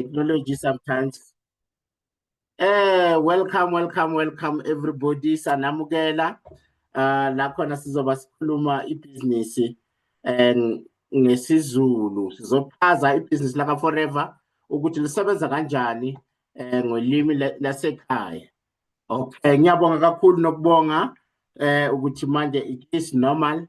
technology sometimes. Welcome everybody. Sanamukela. La khona sizoba sikhuluma ibhizinisi ngesizulu. Sizochaza ibhizinisi laka Forever ukuthi lisebenza kanjani ngolimi lasekhaya. Okay, ngiyabonga kakhulu nokubonga ukuthi manje it is normal.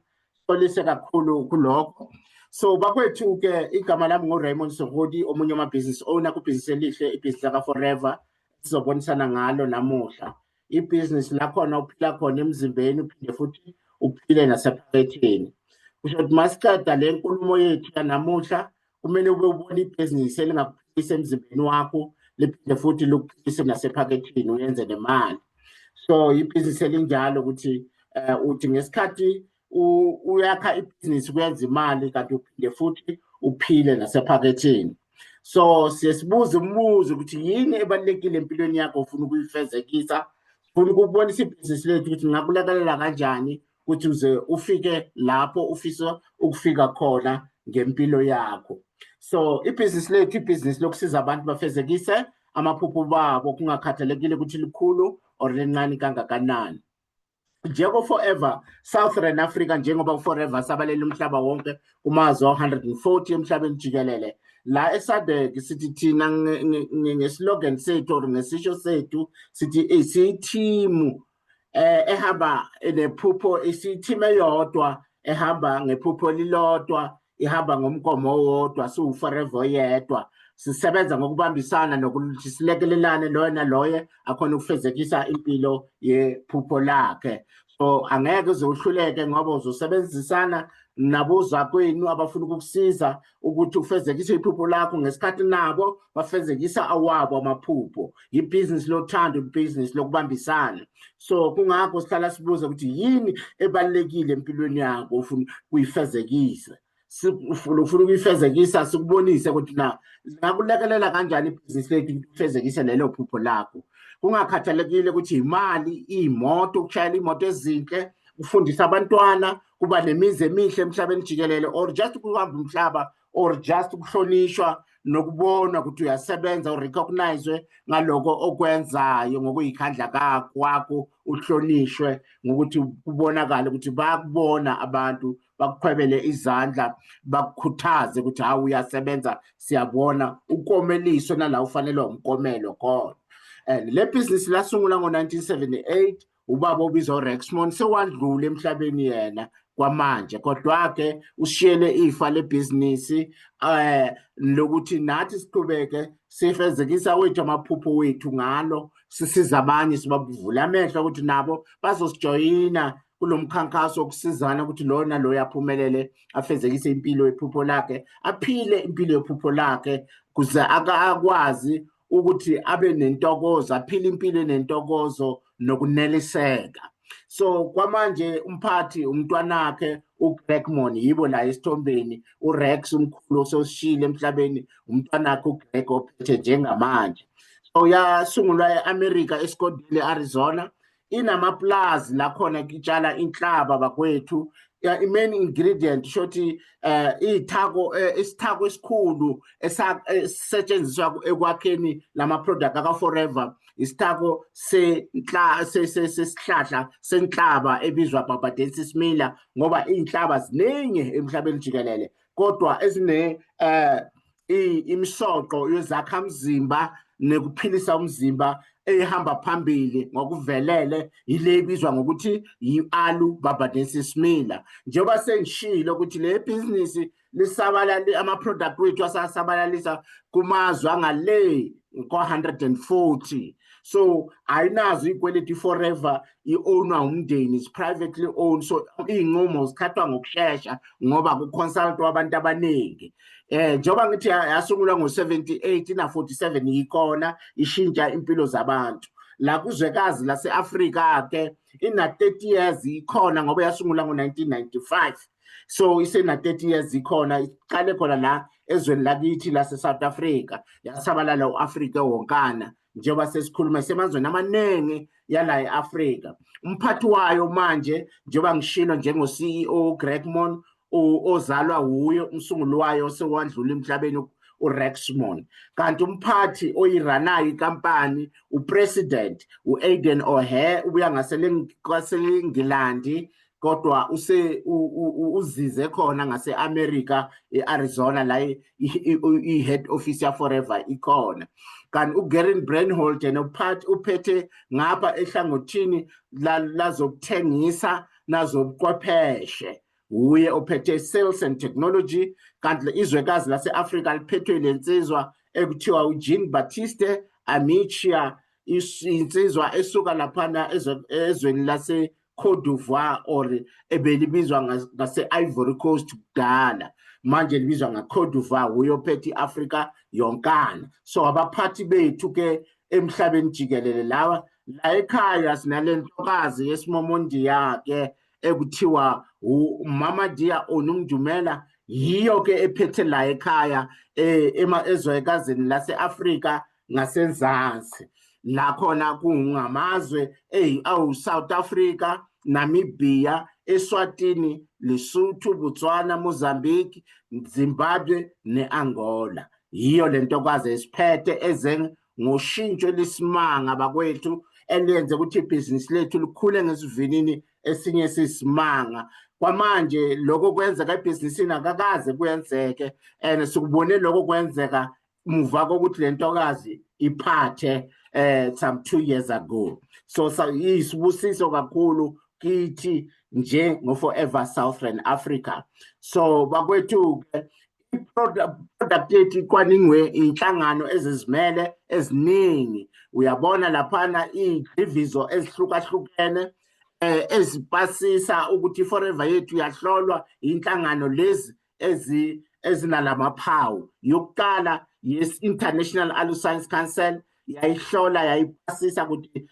Solise kakhulu kulokho. So bakwethu ke igama lami ngoRaymond Sogodi, omunye wamabhizinisi owner kubhizinisi elihle ibhizinisi laka Forever. Sizobonisana ngalo namuhla. Ibhizinisi lakhona uphila khona emzimbeni uphinde futhi uphile nasephaketheni. Kusho ukuthi masiqeda le nkulumo yethu yanamuhla kumele ube ubona ibhizinisi elingakuphilisa emzimbeni wakho liphinde futhi likuphilise nasephaketheni uyenze nemali. So ibhizinisi elinjalo ukuthi uthi ngesikhathi uyakha ibhizinisi kuyenza imali kanti uphinde futhi uphile nasephaketheni. So siyesibuza umbuzo ukuthi yini ebalekile empilweni yakho ufuna ukuyifezekisa, ufuna ukubonisa ibhizinisi lethu ukuthi ngakulekelela kanjani ukuthi uze ufike lapho ufisa ukufika khona ngempilo yakho. So ibhizinisi lokusiza abantu bafezekise amaphupho babo kungakhathalekile ukuthi likhulu or lincane kangakanani. Njengo Forever Southern Africa, njengoba Forever sabalela umhlaba wonke kumazwe 140 emhlabeni jikelele. La eSADC sithi thina ngeslogan sethu or ngesisho sethu sithi isiteam ehamba nephupho, isiteam eyodwa ehamba ngephupho lilodwa, ihamba ngomgomo owodwa, so Forever yedwa. Sisebenza ngokubambisana nokuthi silekelelane loyo naloyo akhona ukufezekisa impilo yephupho lakhe. So angeke uze uhluleke ngoba uzosebenzisana nabozakwenu abafuna ukukusiza ukuthi ufezekise iphupho lakho ngesikhathi nabo bafezekisa awabo amaphupho. Ibhizinisi lothando, ibhizinisi lokubambisana. So kungakho sihlala sibuza ukuthi yini ebalekile empilweni yakho ufuna kuyifezekisa. Ufuna ukuyifezekisa sikubonise ukuthi na ngakulekelela kanjani ibhizinisi lethu ukufezekisa lelo phupho lakho. Kungakhathalekile ukuthi imali, imoto, ukushayela imoto ezinhle, ufundisa abantwana, kuba nemizi emihle emhlabeni jikelele, or just ukuhamba umhlaba, or just ukuhlonishwa nokubona ukuthi uyasebenza urecognizwe ngaloko okwenzayo ngokuyikhandla kwakho, uhlonishwe ngokuthi kubonakala ukuthi bayakubona abantu, bakukhwebele izandla, bakukhuthaze ukuthi hawu uyasebenza, siyabona ukomeliswe nala ufanelwe umkomelo khona. Le bhizinisi lasungula ngo-1978 ubaba obizwa Rexmond sewandlula emhlabeni yena kwamanje, kodwa-ke usishiyele ifa lebhizinisi lokuthi nathi siqhubeke sifezekisa wethu amaphupho wethu ngalo, sisiza abanye, sibavula amehlo ukuthi nabo bazosijoyina kulo mkhankaso wokusizana ukuthi lo nalo yaphumelele afezekise impilo yephupho lakhe, aphile impilo yephupho lakhe kuze akwazi ukuthi abe nentokozo, aphile impilo enentokozo nokuneliseka. So kwamanje umphathi umntwanakhe uGregmon yibo la esithombeni, uRex umkhulu ososishile emhlabeni, umntwanakhe uGreg ophethe njengamanje. So yasungulwa eAmerica, eScottsdale, Arizona. Inamaplazi lakhona kitshala inhlaba bakwethu. I-main ingredient shothi isithako esikhulu esisetshenziswa ekwakheni lama product aka Forever, isithako sesihlahla senhlaba ebizwa Barbadensis miller, ngoba inhlaba ziningi emhlabeni jikelele kodwa ezine imisoqo yezakhamzimba nekuphilisa umzimba ehamba phambili ngokuvelele ile ibizwa ngokuthi yi-Alu Barbadensis miller. Njengoba sengishilo ukuthi le business lisabalala ama-product wethu asasabalalisa kumazwe angale ko-140. So ayinazo ikweleti Forever, i-ownwa umndeni, is privately owned. So iy'nqumo zikhathwa ngokushesha ngoba kuconsultwa abantu abaningi. Njengoba ngithi yasungulwa ngo-78 na-47 yikhona ishintsha impilo zabantu. La kuzwekazi lase-Afrika-ke ina-30 years ikhona ngoba yasungulwa ngo-1995. So isena-30 years ikhona, iqale khona la ezweni lakithi lase-South Africa, yasabalala u-Afrika wonkana njengoba sesikhuluma semazweni amaningi yala e-Afrika. Umphathi wayo manje njengoba ngishilo njengo-CEO Gregmon ozalwa wuyo umsunguli wayo sewandlula emhlabeni uRexmond. Kanti umphathi oyiranayo ikampani upresident uAiden O'Hare ubuya ngaselengilandi kodwa uzize khona ngase-America e-Arizona la i-head office ya-Forever ikhona. Kanti uGary Breinholt yena uphethe ngapha ehlangothini lazokuthengisa nazobuchwepheshe, uye ophethe sales and technology. Kanti izwekazi lase-Afrika liphethwe lensizwa ekuthiwa uJean Baptiste Amichia, insizwa esuka laphana ezweni lase Cote d'Ivoire or ebelibizwa ngase-Ivory Coast kudala, manje libizwa nga-Cote d'Ivoire, uyophethe i-Afrika yonkana. So abaphathi bethu-ke emhlabeni jikelele lawa, la ekhaya sinale ntokazi yesimomondiya-ke ekuthiwa uMama Dia Onumdumela, yiyo-ke ephethe la ekhaya ezwekazini lase-Afrika ngasenzansi. La khona kungamazwe South Africa, Namibia, Eswatini, Lesotho, Botswana, Mozambique, Zimbabwe ne-Angola. Yiyo le ntokazi esiphethe eze ngoshintsho lesimanga bakwethu eliyenze ukuthi ibhizinisi lethu likhule ngesivinini esinye sisimanga. Kwamanje lokho kwenzeka ebhizinisini akakaze kwenzeke, and sikubone lokho kwenzeka muva kokuthi le ntokazi iphathe some 2 years ago. So isibusiso kakhulu kithi nje ngo-Forever Southern Africa. So bakwethu-ke i-product yethu ikwaningwe inhlangano ezizimele eziningi. Uyabona laphana iy'divizo ezihlukahlukene ezipasisa ukuthi i-Forever yethu yahlolwa inhlangano lezi ezinalamaPhawu. Yokuqala, yes, International Aloe Science Council yayihlola yayipasisa ukuthi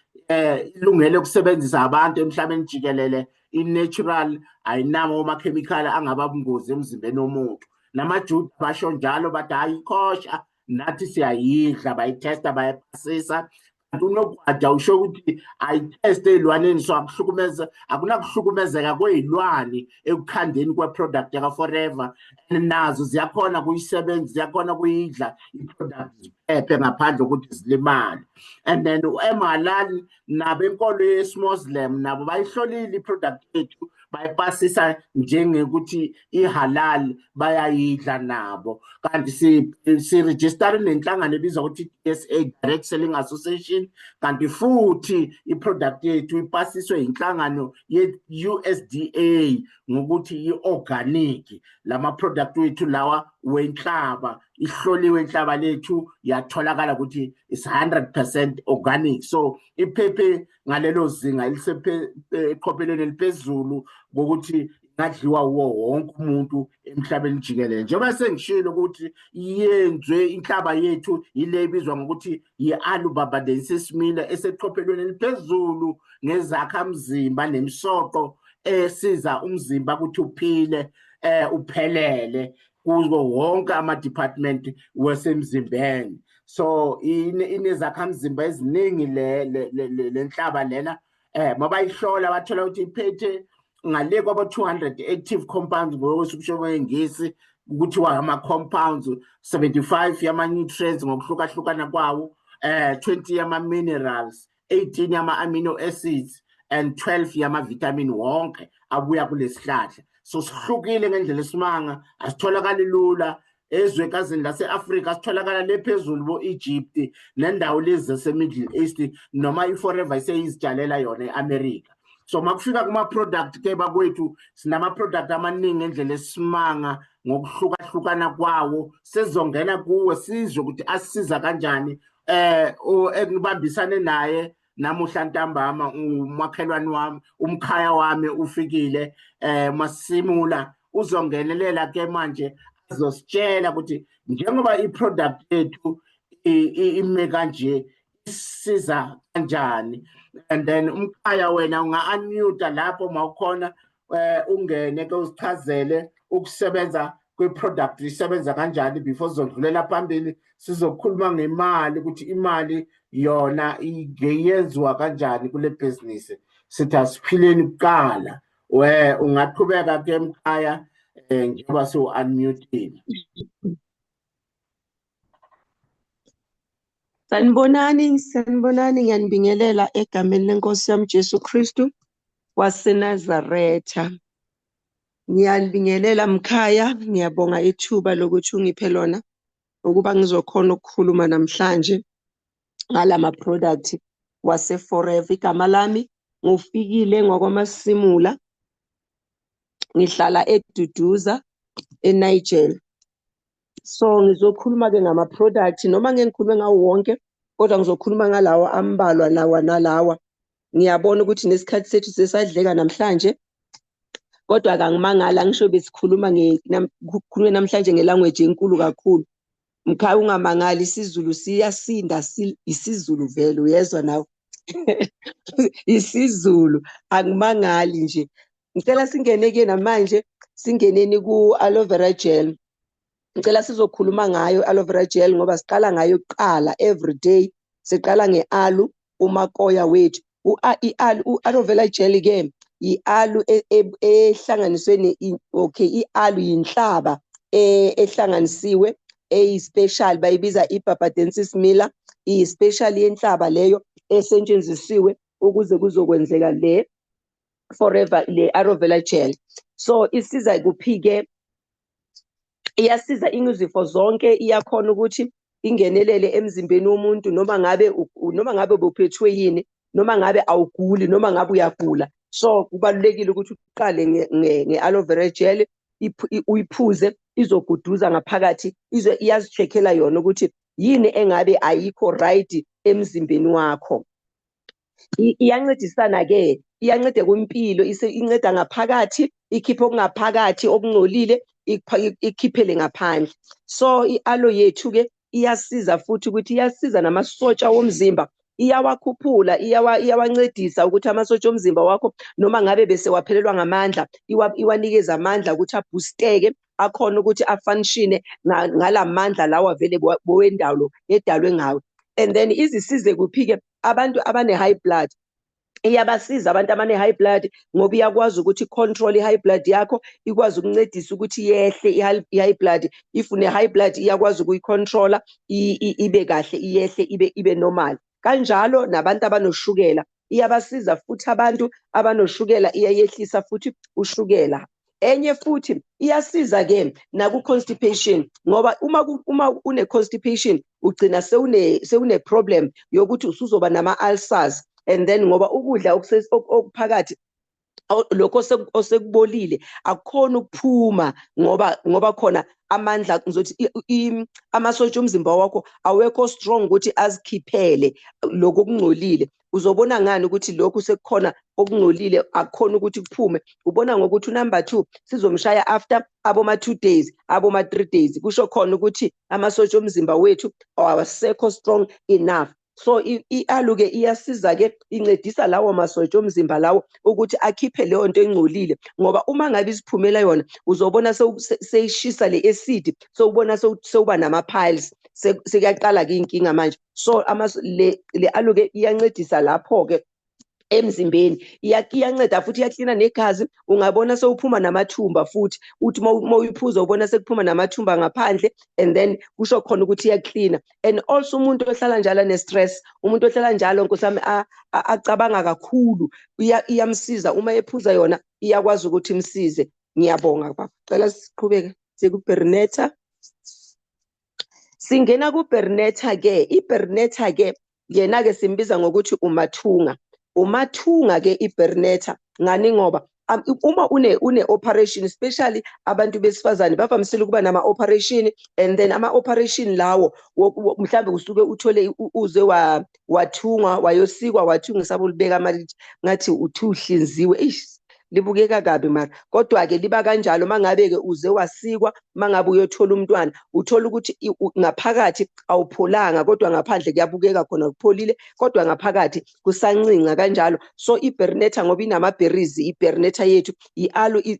ilungele ukusebenzisa abantu emhlabeni jikelele, i-natural, ayinamo amakhemikhali angaba bungozi emzimbeni womuntu. Namajuda basho njalo bathi ayikhosha, nathi siyayidla, bayithesta bayipasisa. Kanti uNogwada usho ukuthi ayitheste ey'lwaneni, so akunakuhlukumezeka kwey'lwane ekukhandeni kwe-product yaka-Forever, and nazo ziyakhona kuyisebenzisa, ziyakhona kuyidla i-product ziphephe ngaphandle kokuthi zilimale. And then u-Emhalal nabo enkolo yesi-Muslim nabo bayihlolile i-product yethu, bayipasisa njengekuthi ihalal, bayayidla nabo. Kanti sirejistare nenhlangano ebizwa ukuthi DSA, Direct Selling Association, kanti futhi i-product yethu ipasiswe inhlangano ye-USDA ngokuthi i-organic. Lama-product wethu lawa wenhlaba, ihloliwe inhlaba lethu yatholakala ukuthi is 100% organic. So iphephe ngalelo zinga eliseqophelweni eliphezulu ngokuthi ingadliwa wonke umuntu emhlabeni jikelele. Njengoba sengishilo ukuthi yenzwe inhlaba yethu ile ibizwa ngokuthi yi-Aloe Barbadensis Miller, eseqophelweni eliphezulu ngezakha mzimba nemisoco esiza umzimba ukuthi uphile uphelele kuzo wonke ama-department wasemzimbeni. So inezakhamzimba eziningi le nhlaba lena. Mabayihlola bathola ukuthi iphethe ngale kwaba-200 active compounds ngokusho kwengisi, kuthiwa ama-compounds, 75 yama-nutrients ngokuhlukahlukana kwawo, 20 yama-minerals, 18 yama-amino acids, and 12 yama-vitamin wonke abuya kulesihlahla. So sihlukile ngendlela esimanga, asitholakali lula ezwekazini lase-Afrika, sitholakala lephezulu bo-Egypt nendawo lezi zase-Middle East, noma i-Forever iseyizitshalela yona e-America. So makufika kuma-product-ke bakwethu, sinama-product amaningi ngendlela esimanga ngokuhlukahlukana kwawo. Sezongena kuwe sizwe ukuthi asisiza kanjani. Engibambisane naye namuhla ntambama umakhelwane wami, umkhaya wami ufikile Masimula, uzongenelela-ke manje azositshela ukuthi njengoba i-product yethu ime kanje isiza kanjani. And then umkhaya wena unga-unmute lapho mawukhona ungene-ke usichazele ukusebenza kwe-product isebenza kanjani before sizodlulela phambili sizokhuluma ngemali ukuthi imali yona yenziwa kanjani kule bhizinisi. Sithi asiphileni kuqala. Ungaqhubeka-ke Mkhaya njengoba siwu-unmute-ile. Sanibonani, ngiyanibingelela egameni leNkosi yami Jesu Kristu waseNazaretha. Ngiyanibingelela mkhaya, ngiyabonga ithuba lokuthi ungiphe lona ukuba ngizokhona ukukhuluma namhlanje ngalama product wase-Forever. Igama lami nguFikile ngokwamasimula, ngihlala eDuduza eNiger. So ngizokhuluma-ke ngama-product, noma ngeke ngikhulume ngawo wonke, kodwa ngizokhuluma ngalawa ambalwa lawa nalawa. Ngiyabona ukuthi nesikhathi sethu sesadleka namhlanje, kodwa kangimangali, angisho besikhuluma kukhulunywe namhlanje ngelanguage enkulu kakhulu. Mkhaya ungamangali, isiZulu siyasinda, isiZulu vele, uyezwa nawe. isiZulu, angimangali nje. Ngicela singene-ke namanje, singeneni ku-aloe vera gel. Ngicela sizokhuluma ngayo aloe vera gel ngoba siqala ngayo kuqala every day. Siqala nge-aloe, umakoya wethu. U-aloe vera gel ke i-aloe ehlanganiswe i-aloe yinhlaba ehlanganisiwe eyi-special, bayibiza i-Barbadensis miller, iyi-special yenhlaba leyo esetshenzisiwe ukuze kuzokwenzeka le Forever, le aloe vera gel. So isiza kuphi-ke? Iyasiza izifo zonke, iyakhona ukuthi ingenelele emzimbeni womuntu noma ngabe ubuphethwe yini, noma ngabe awuguli, noma ngabe uyagula. So kubalulekile ukuthi uqale nge-aloe vera gel, uyiphuze, izoguduza ngaphakathi, iyazi-check-ela yona ukuthi yini engabe ayikho right emzimbeni wakho. Iyancedisana-ke, iyanceda kwimpilo, inceda ngaphakathi, ikhiphe okungaphakathi okungcolile, ikhiphele ngaphandle. So i-aloe yethu-ke iyasiza futhi ukuthi iyasiza namasotsha womzimba, iyawakhuphula, iyawancedisa ukuthi amasotsha omzimba wakho noma ngabe bese waphelelwa ngamandla, iwanikeza amandla ukuthi abhusteke, akhona ukuthi afanishine ngalamandla lawa vele edalwe ngawe. And then izisize kuphi-ke? Abantu abane-high blood, iyabasiza abantu abane-high blood ngoba iyakwazi ukuthi i-control i-high blood yakho, ikwazi ukuncedisa ukuthi yehle i-high blood. If une-high blood iyakwazi ukuyi-controla, ibe kahle, iyehle, ibe normal. Kanjalo nabantu abanoshukela, iyabasiza futhi abantu abanoshukela, iyayehlisa futhi ushukela. Enye futhi iyasiza-ke naku-constipation ngoba uma une-constipation ugcina sewune-problem yokuthi usuzoba nama-ulcers. And then ngoba ukudla okuphakathi lokho osekubolile akukhona ukuphuma ngoba khona amandla, ngizothi amasotsha omzimba wakho awekho strong ukuthi azikhiphele lokho okungcolile. Uzobona ngani ukuthi lokhu sekukhona okungcolile akukhona ukuthi kuphume? Ubona ngokuthi number 2 sizomshaya after aboma-2 days, aboma-3 days, kusho khona ukuthi amasotsha omzimba wethu awasekho strong enough. So i-aloe-ke iyasiza-ke, incedisa lawo masotsha omzimba lawo ukuthi akhiphe leyo nto engcolile, ngoba uma ngabe isiphumela yona uzobona seyishisa le acid, sewubona sewuba nama-piles, sekuyaqala-ke inkinga manje. So le aloe-ke iyancedisa lapho-ke emzimbeni, iyanceda futhi iyaklina negazi. Ungabona sewuphuma namathumba futhi, uthi uma uyiphuza ubona sekuphuma namathumba ngaphandle, and then kusho khona ukuthi iyaklina. And also umuntu ohlala njalo ne-stress, umuntu ohlala njalo nkosami acabanga kakhulu, iyamsiza uma ephuza yona, iyakwazi ukuthi imsize. Ngiyabonga baba. Cela siqhubeke ku-Bernetta. Singena ku-Bernetta-ke, i-Bernetta-ke yena-ke simbiza ngokuthi umathunga. Umathunga-ke i-Bernetta, ngani? Ngoba uma une-operation, especially abantu besifazane bavamisile ukuba nama-operation, and then ama-operation lawo mhlawumbe usuke uthole uze wathungwa, wayosikwa, wathunga, ngisaba ulibeka manje ngathi uthi uhlinziwe, libukeka kabi mara, kodwa-ke liba kanjalo. Mangabe-ke uze wasikwa, mangabe uyothola umntwana, uthola ukuthi ngaphakathi awupholanga, kodwa ngaphandle kuyabukeka khona kupholile, kodwa ngaphakathi kusancinga kanjalo. So i-Bernetta ngoba inama-berries, i-Bernetta yethu i-aloe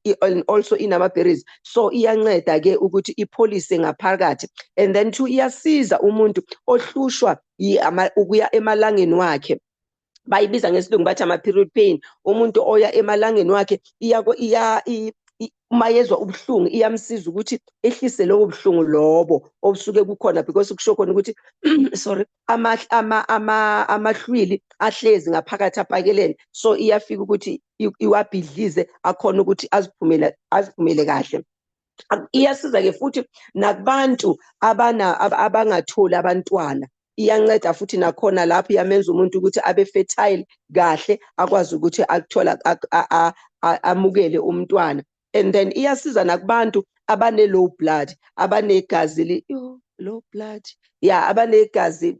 also inama-berries, so iyanceda-ke ukuthi ipholise ngaphakathi. And then 2, iyasiza umuntu ohlushwa ukuya emalangeni wakhe, bayibiza ngesilungu bathi ama-period pain. Umuntu oya emalangeni wakhe uma yezwa ubuhlungu iyamsiza ukuthi ehlise lobo buhlungu lobo obusuke kukhona, because kusho khona ukuthi sorry, amahlwili ahlezi ngaphakathi aphakelene, so iyafika ukuthi iwabhidlize akhona ukuthi aziphumele kahle. Iyasiza-ke futhi nakubantu abangatholi abantwana, iyanceda futhi nakhona lapho iyamenza umuntu ukuthi abe fertile kahle, akwazi ukuthi akuthola amukele umntwana. And then iyasiza nakubantu abane-low blood, abanegazi low blood, yeah, abanegazi,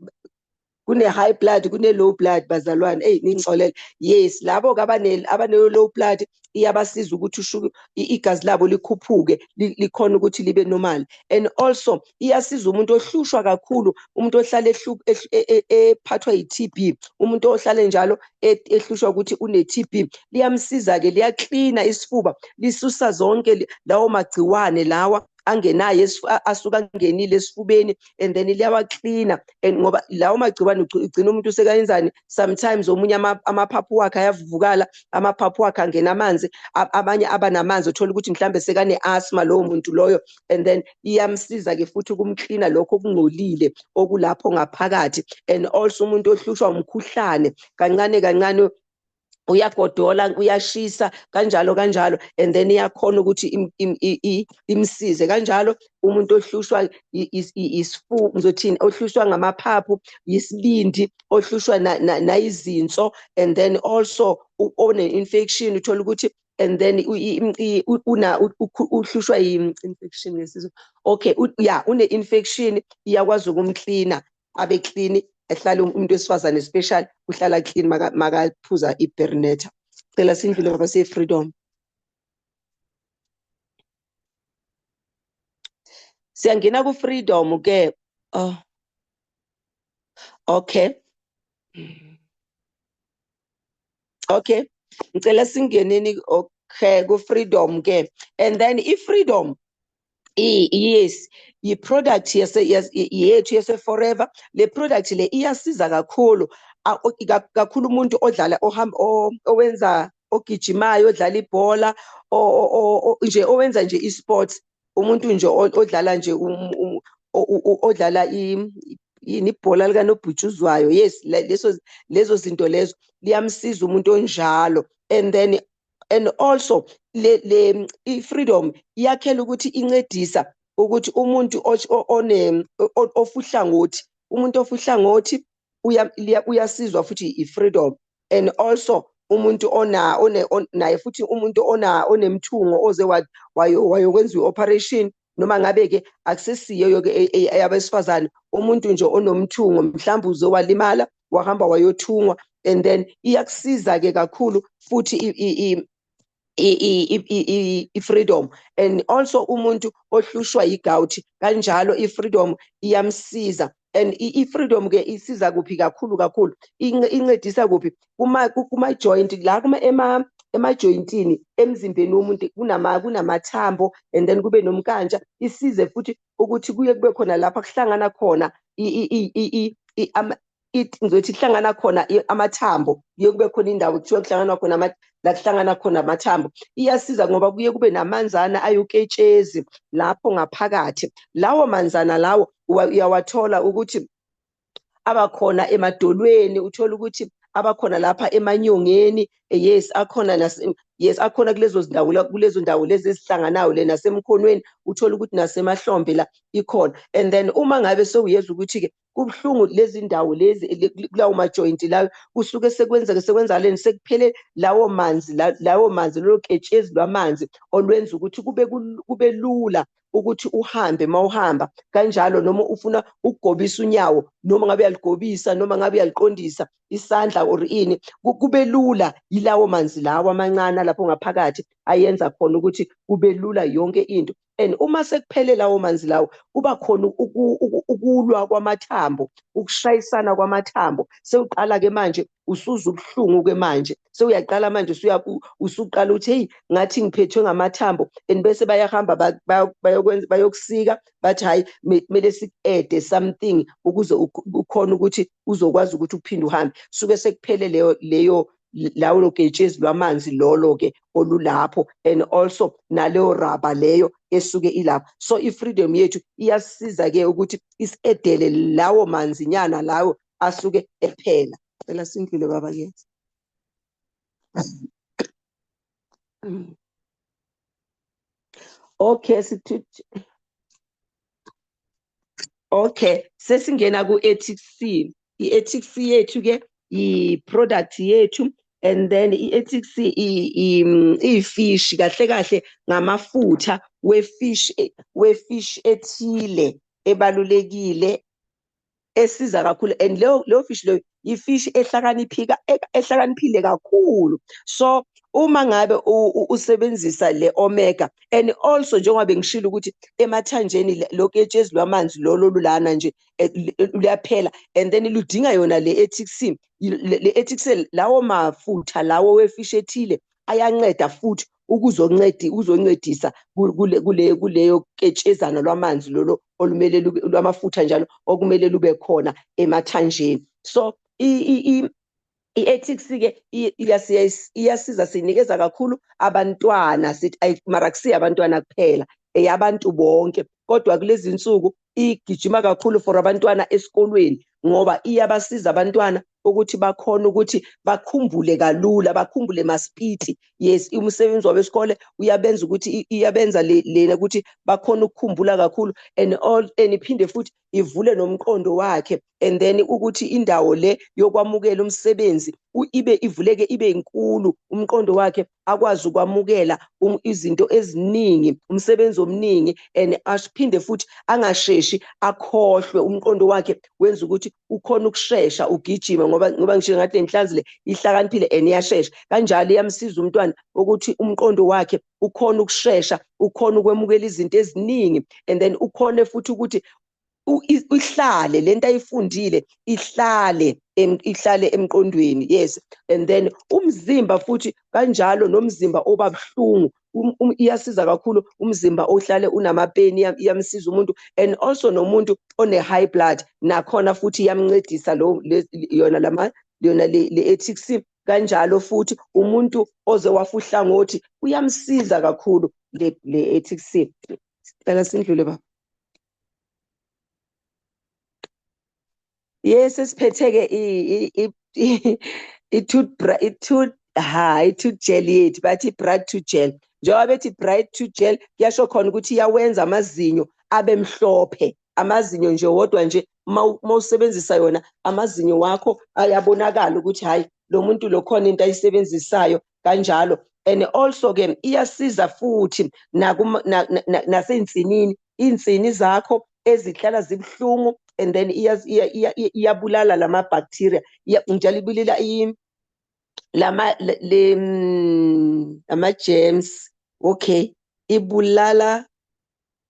kune-high blood, kune-low blood, bazalwane, ningixolele. Yes, labo-ke abane-low blood iyabasiza ukuthi igazi labo likhuphuke, likhona ukuthi libe normal. And also iyasiza umuntu ohlushwa kakhulu, umuntu ohlala ephathwa yi-TB, umuntu ohlale njalo ehlushwa ukuthi une-TB, liyamsiza-ke, liyaklina isifuba, lisusa zonke lawo magciwane lawa angenayo asuka angenile esifubeni, and then liyawaklina. And ngoba lawo magciwane ugcina umuntu sekayenzani, sometimes omunye amaphaphu wakhe ayavuvukala, amaphaphu wakhe angena amanzi, abanye abanamanzi, uthola ukuthi mhlambe sekane-asthma lowo muntu loyo. And then iyamsiza-ke futhi ukumklina lokho okungcolile okulapho ngaphakathi. And also umuntu ohlushwa umkhuhlane kancane kancane, uyagodola, uyashisa kanjalo kanjalo, and then iyakhona ukuthi imsize kanjalo. Umuntu ohlushwa isifuba, ngizothini, ohlushwa ngamaphaphu, yisibindi, ohlushwa nayizinso, and then also one-infection, uthola ukuthi, and then uhlushwa yi-infection ngesizwe. Okay, yeah, une-infection, iyakwazi ukumklina, abe clean, ehlala umuntu wesifazane especially uhlala clean makaphuza i-Bernetta. Cela sindlule ngoba se-Freedom. Siyangena ku-Freedom-ke. Oh, okay. Okay, ngicela singeneni, okay, ku-Freedom-ke. And then i-Freedom, yes, yi-product yethu yase-Forever. Le product le iyasiza kakhulu, kakhulu umuntu ogijimayo, odlala ibhola, nje owenza nje i-sports, umuntu nje odlala nje odlala ibhola likanobhutshuzwayo. Yes, lezo zinto lezo liyamsiza umuntu onjalo. And also i-Freedom iyakhela ukuthi incedisa ukuthi umuntu ofuhlangothi, umuntu ofuhlangothi uyasizwa futhi i-Freedom. And also umuntu naye futhi umuntu onemthungo oze wayokwenza i-operation, noma ngabe-ke akusesiyo-ke yabesifazane, umuntu nje onomthungo, mhlawumbe uze walimala wahamba wayothungwa. And then iyakusiza-ke kakhulu futhi i-Freedom. And also umuntu ohlushwa yi-gout, kanjalo i-Freedom iyamsiza. And i-Freedom-ke isiza kuphi kakhulu kakhulu, incedisa kuphi, kuma-joint la, ema-jointini emzimbeni womuntu kunamathambo, and then kube nomnkantsha, isize futhi ukuthi kube khona lapha kuhlangana khona ngizothi kuhlangana khona amathambo, kuye kube khona indawo kuthiwa kuhlangana khona la kuhlangana khona amathambo. Iyasiza ngoba kuye kube namanzana ayuketshezi lapho ngaphakathi. Lawo manzana lawo uyawathola ukuthi abakhona emadolweni, uthola ukuthi abakhona lapha emanyongeni. Yes, akhona yes, akhona kulezo ndawo lezi ezihlanganayo le, nasemkhonweni, uthola ukuthi nasemahlombe la ikhona. And then uma ngabe sewuyezwa ukuthi-ke kubuhlungu lezi ndawo lezi kulawo majoint lawo, kusuke sekwenzakaleni, sekuphele lawo manzi lolo ketshezi lwamanzi olwenza ukuthi kube lula ukuthi uhambe mawuhamba kanjalo, noma ufuna ukugobisa unyawo, noma ngabe uyaligobisa, noma ngabe uyaliqondisa isandla or ini, kube lula. Yilawo manzi lawo amancane lapho ngaphakathi ayenza khona ukuthi kube lula yonke into. And uma sekuphele lawo manzi lawo, kuba khona ukulwa kwamathambo, ukushayisana kwamathambo. Sewuqala-ke manje usuzwa ubuhlungu-ke manje, sewuyaqala manje usuqala ukuthi hey, ngathi ngiphethwe ngamathambo. And bese bayahamba bayokusika, bathi hayi, kumele siku-ede something ukuze ukhona ukuthi uzokwazi ukuthi uphinde uhambe. Suke sekuphele leyo lawo ketshezi lwamanzi lolo ke olulapho, and also naleyo raba leyo esuke ilapho. So i-freedom yethu iyasiza ke ukuthi isedele lawo manzinyana lawo asuke ephela. Cela sindlule baba ke. Okay, okay, sesingena ku-ethics C. I-ethics yethu ke i-product yethu, and then i-ethics i-fish kahle kahle ngamafutha we-fish ethile ebalulekile esiza kakhulu, and leyo fish leyo i-fish ehlakaniphile kakhulu. So uma ngabe usebenzisa le omega, and also njengoba bengishilo ukuthi emathanjeni lo ketshezi lwamanzi lolo lulana nje luyaphela, and then ludinga yona le ethics. Le ethics lawo mafutha lawo wefish ethile ayanceda futhi uzoncedisa kuleyo ketshezana lwamanzi lolo olumele lwamafutha njalo okumele lube khona emathanjeni. So i-ethics ke iyasiza, sinikeza kakhulu abantwana, sithi mara akusiyo abantwana kuphela, eyabantu bonke, kodwa kulezi insuku igijima kakhulu for abantwana esikolweni ngoba iyabasiza abantwana ukuthi bakhona ukuthi bakhumbule kalula, bakhumbule maspiti. Yes, umsebenzi wabesikole uyabenza ukuthi iyabenza lena ukuthi bakhona ukukhumbula kakhulu, and iphinde futhi ivule nomqondo wakhe, and then ukuthi indawo le yokwamukela umsebenzi ivuleke ibe inkulu, umqondo wakhe akwazi ukwamukela izinto eziningi, umsebenzi omningi, and aphinde futhi angasheshi akhohlwe. Umqondo wakhe wenza ukuthi ukhona ukushesha ugijima, ngoba ngisho ngathi lenhlanzi le ihlakaniphile and iyashesha, kanjalo iyamsiza umntwana ukuthi umqondo wakhe ukhona ukushesha, ukhona ukwemukela izinto eziningi, and then ukhone futhi ukuthi ihlale lento ayifundile ihlale emqondweni. Yes, and then umzimba futhi kanjalo, nomzimba obabuhlungu iyasiza kakhulu, umzimba ohlale unamapeni iyamsiza umuntu, and also nomuntu one-high blood nakhona futhi iyamncedisa yona le-ethics. Kanjalo futhi umuntu oze wafuhla ngothi uyamsiza kakhulu le-ethics. Cela sindlule baba. Yes, siphethe-ke i-tooth gel yethu, bathi i-bright tooth gel. Njengoba bethi bright tooth gel kuyasho khona ukuthi iyawenza amazinyo abe mhlophe, amazinyo nje wodwa nje mawusebenzisa yona amazinyo wakho ayabonakala ukuthi hayi lo muntu lo khona into ayisebenzisayo kanjalo. And also ke iyasiza futhi nasey'nsinini, iy'nsini zakho ezihlala zibuhlungu, and then iyabulala lama-bacteria, njalo ibulela ama-germs. Okay, ibulala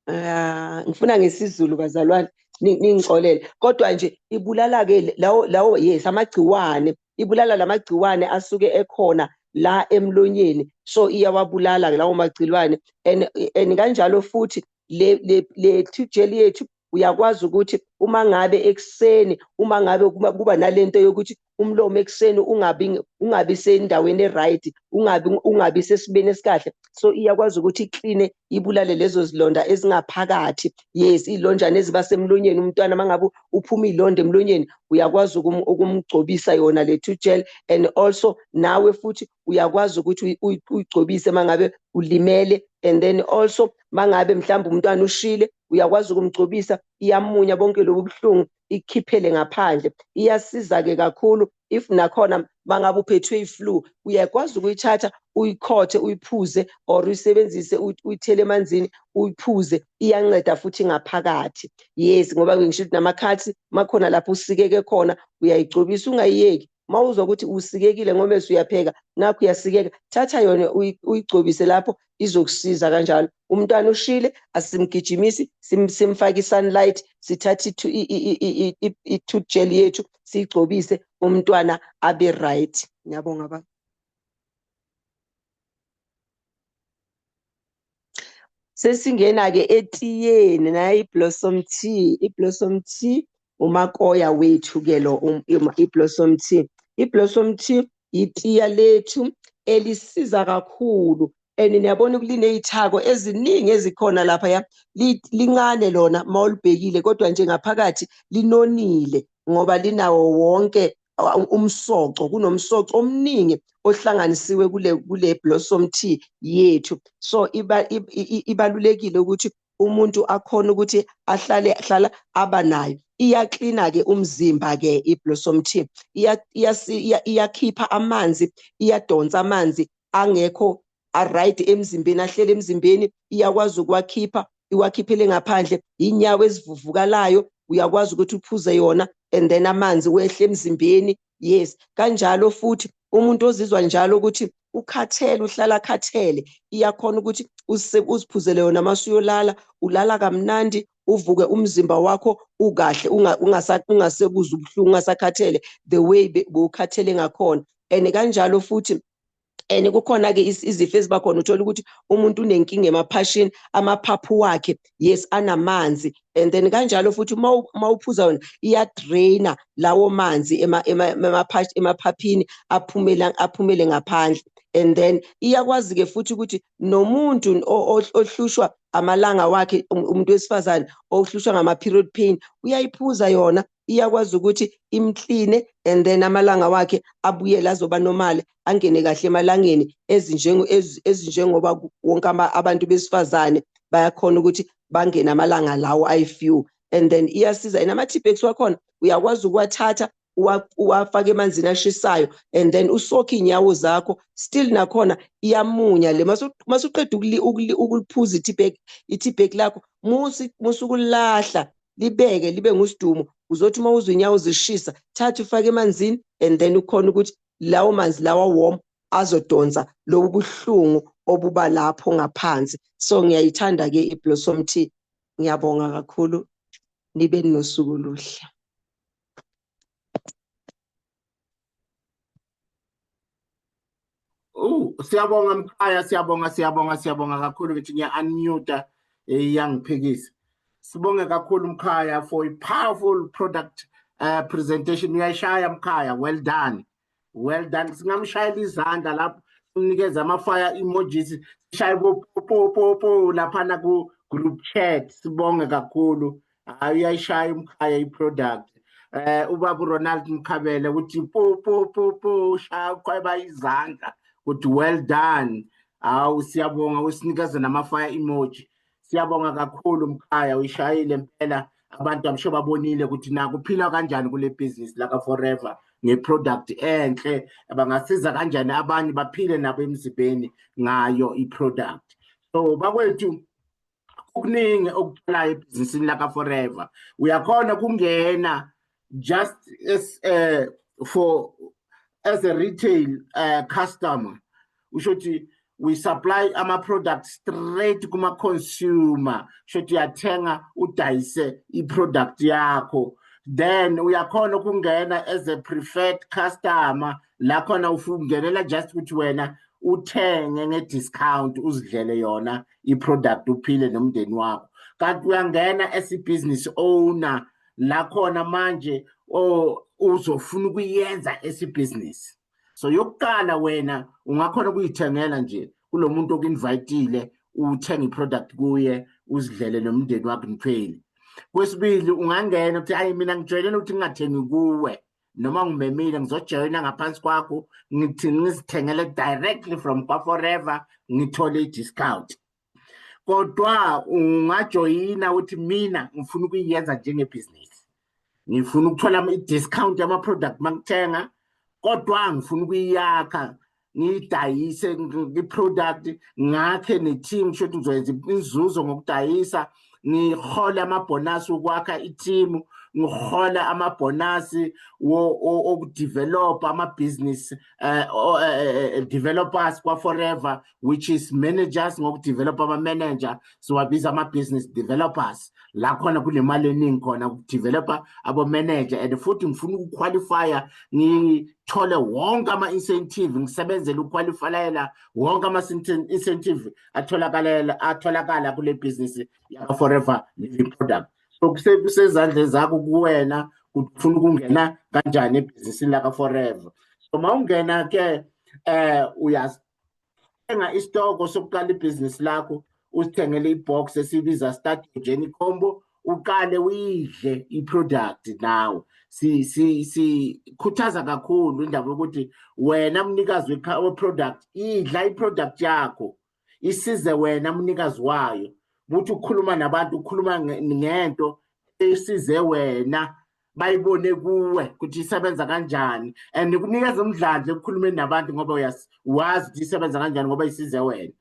ngifuna ngesiZulu bazalwane ningixolele, kodwa nje ibulala-ke lawo yes amagciwane, ibulala lamagciwane asuke ekhona la emlonyeni, so iyawabulala lawo magciwane. And kanjalo futhi le tooth gel yethu uyakwazi ukuthi uma ngabe ekuseni, uma ngabe kuba nalento yokuthi umlomo ekuseni ungabi sendaweni e-right, ungabi sesimeni esikahle, so iyakwazi ukuthi ikline, ibulale lezo zilonda ezingaphakathi. Yes, iy'lonjana eziba semlonyeni, umntwana mangabe uphuma iy'londa emlonyeni uyakwazi ukumgcobisa yona le tooth gel, and also nawe futhi uyakwazi ukuthi uyigcobise mangabe ulimele, and then also mangabe mhlawumbe umntwana ushile uyakwazi ukumgcobisa, iyamunya bonke lobu buhlungu ikhiphele ngaphandle. Iyasiza-ke kakhulu if nakhona mangabe uphethwe i-flu, uyakwazi ukuyithatha uyikhothe uyiphuze, or uyisebenzise uyithele emanzini uyiphuze, iyanceda futhi ngaphakathi. Yes, ngoba ngisho ukuthi namakhathi makhona lapho usikeke khona uyayigcobisa, ungayiyeki. Mawuzwa ukuthi usikekile ngomesi uyapheka nakho uyasikeka, thatha yona uyigcobise lapho, izokusiza kanjalo. Umntwana ushile asimgijimisi, simfake i-sunlight, sithathe i-tooth gel yethu siyigcobise, umntwana abe right. Ngiyabonga baba. Sesingena-ke etiyeni, nayo i-blossom tea. I-blossom tea umakoya wethu-ke lo i-blossom tea. I-blossom tea itiya lethu elisiza kakhulu. And niyabona kulineyithako eziningi ezikhona lapha ya, lincane lona mawulibhekile kodwa nje ngaphakathi linonile ngoba linawo wonke umsoco, kunomsoco omningi ohlanganisiwe kule blossom tea yethu. So ibalulekile ukuthi umuntu akhona ukuthi hlala abanayo. Iyaklina ke umzimba ke iblossom tea, iyakhipha amanzi, iyadonsa amanzi angekho right emzimbeni, ahlele emzimbeni, iyakwazi ukwakhipha, iwakhiphele ngaphandle. Inyawo ezivuvukalayo uyakwazi ukuthi uphuze yona and then amanzi wehle emzimbeni. Yes, kanjalo futhi umuntu ozizwa njalo ukuthi ukhathele, uhlala khathele, iyakhona ukuthi uziphuzele yona masuyolala, ulala kamnandi, uvuke umzimba wakho ukahle, ungasebuzwa ubuhlungu, ungasakhathele the way bowukhathele ngakhona. And kanjalo futhi kukhona ke izifo ezibakhona, uthola ukuthi umuntu unenkinga emaphashini, amaphaphu wakhe yes anamanzi, and then kanjalo futhi mawuphuza yona iyadraina lawo manzi emaphaphini aphumele ngaphandle. And then iyakwazi ke futhi ukuthi nomuntu ohlushwa amalanga wakhe, umuntu wesifazane ohlushwa ngama-period pain, uyayiphuza yona, iyakwazi ukuthi imkline and then amalanga wakhe abuyele azoba normal, angene kahle emalangeni ezinjengoba wonke abantu besifazane bayakhona ukuthi bangene amalanga lawo ayi-few. And then iyasiza nama-Tipex wakhona uyakwazi ukuwathatha uwafake emanzini ashisayo and then usokhe inyawo zakho, still nakhona iyamunya le masuqeda ukuliphuza i-Tipex lakho, musukulahla libeke libe ngusidumo, uzothi uma uzwa inyawo zishisa thatha ufake emanzini and then ukhona ukuthi lawo manzi lawa warm azodonsa lobu buhlungu obuba lapho ngaphansi. So ngiyayithanda ke iblossom tea. Ngiyabonga kakhulu, nibe nosuku oluhle. Siyabonga Mkhaya, siyabonga kakhulu ukuthi ngiya-unmute yangiphikisa. Sibonge kakhulu Mkhaya for a powerful product presentation. Uyayishaya Mkhaya, well done. Well done. Singamshayela izandla lapho unikeza ama-fire emojis, sishaye po laphana ku-group chat. Sibonge kakhulu. Uyayishaya Mkhaya i-product. Ubaba Ronald Mkhabele uthi po shaya ukhweba izandla. Ukuthi well done. Siyabonga usinikeza nama-fire emoji. Siyabonga kakhulu Mkhaya, uyishayile impela. Abantu amsho babonile ukuthi na kuphila kanjani kule business laka Forever ngeproduct enhle, bangasiza kanjani abanye baphile nabo emzimbeni ngayo iproduct. So bakwethu kuningi okuphelayo ebhizinisini laka Forever. Uyakhona kungena just as a retail customer. Ushothi we supply ama-products straight kuma-consumer. Shothi uyathenga udayise i-product yakho. Then uyakhona ukungena as a preferred customer. La khona ufungenela just ukuthi wena uthenge nge-discount uzidlele yona i-product uphile nomndeni wakho. Kanti uyangena as a-business owner. La khona manje uzofuna ukuyenza as a-business. So yokuqala wena ungakhona ukuyithengela nje kulo muntu oku-invitile, uthenga i-product kuye uzidlele nomndeni wakho nipheli. Kwesibili ungangena uthi hayi mina ngijwayele ukuthi ngingathengi kuwe, noma ngimemile ngizojoyina ngaphansi kwakho ngizithengele directly from Forever ngithole i-discount. Kodwa ungajoyina uthi mina ngifuna ukuyenza njengebhizinisi, ngifuna ukuthola i-discount yama-product mangithenga, kodwa ngifuna ukuyakha ngidayise i-product, ngakhe ne-team shothi ngizoyenza inzuzo ngokudayisa, ngihole amabhonasi ukwakha i-team, ngihola amabhonasi okudevelop ama-business developers kwa-Forever, which is managers ngokudevelop ama-manager, siwabiza ama-business developers. La khona kunemali eningi khona ukudevelopa abo-manager, and futhi ngifuna ukuqualifya ngithole wonke ama-incentive, ngisebenzele ukuqualifyela wonke ama-incentive atholakala kule business yaka-Forever Living Product. So kusezandleni zakho kuwena ufuna ukungena kanjani ebhizinisini laka Forever. uma ungena ke uyathenga istoko sokuqala ibhizinisi lakho, usithengele ibox esibiza start journey combo, uqale uyidle iproduct nawo. Sikhuthaza kakhulu indaba yokuthi wena mnikazi weproduct idla iproduct yakho isize wena mnikazi wayo, ukuthi ukhuluma nabantu, ukhuluma ngento esize wena bayibone kuwe ukuthi isebenza kanjani, and kunikeza umdlandla ekukhulumeni nabantu ngoba wazi ukuthi isebenza kanjani ngoba isize wena.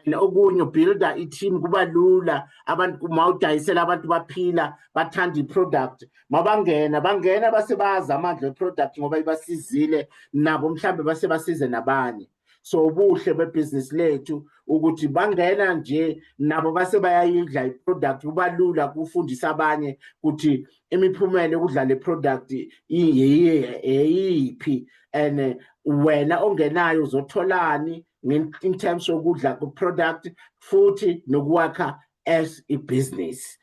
And okunye ubuilda i-team, kuba lula. Abantu mawudayisela abantu baphila bathanda i-product, mabangena base bazi amandla e-product ngoba ibasizile nabo mhlambe base basize nabanye. So ubuhle bebhizinisi lethu ukuthi bangena nje nabo base bayayidla i-product, kuba lula kufundisa abanye ukuthi imiphumela yokudla le product iyiphi, and wena ongenayo uzotholani in terms yokudla ku-product futhi nokwakha as ibhizinisi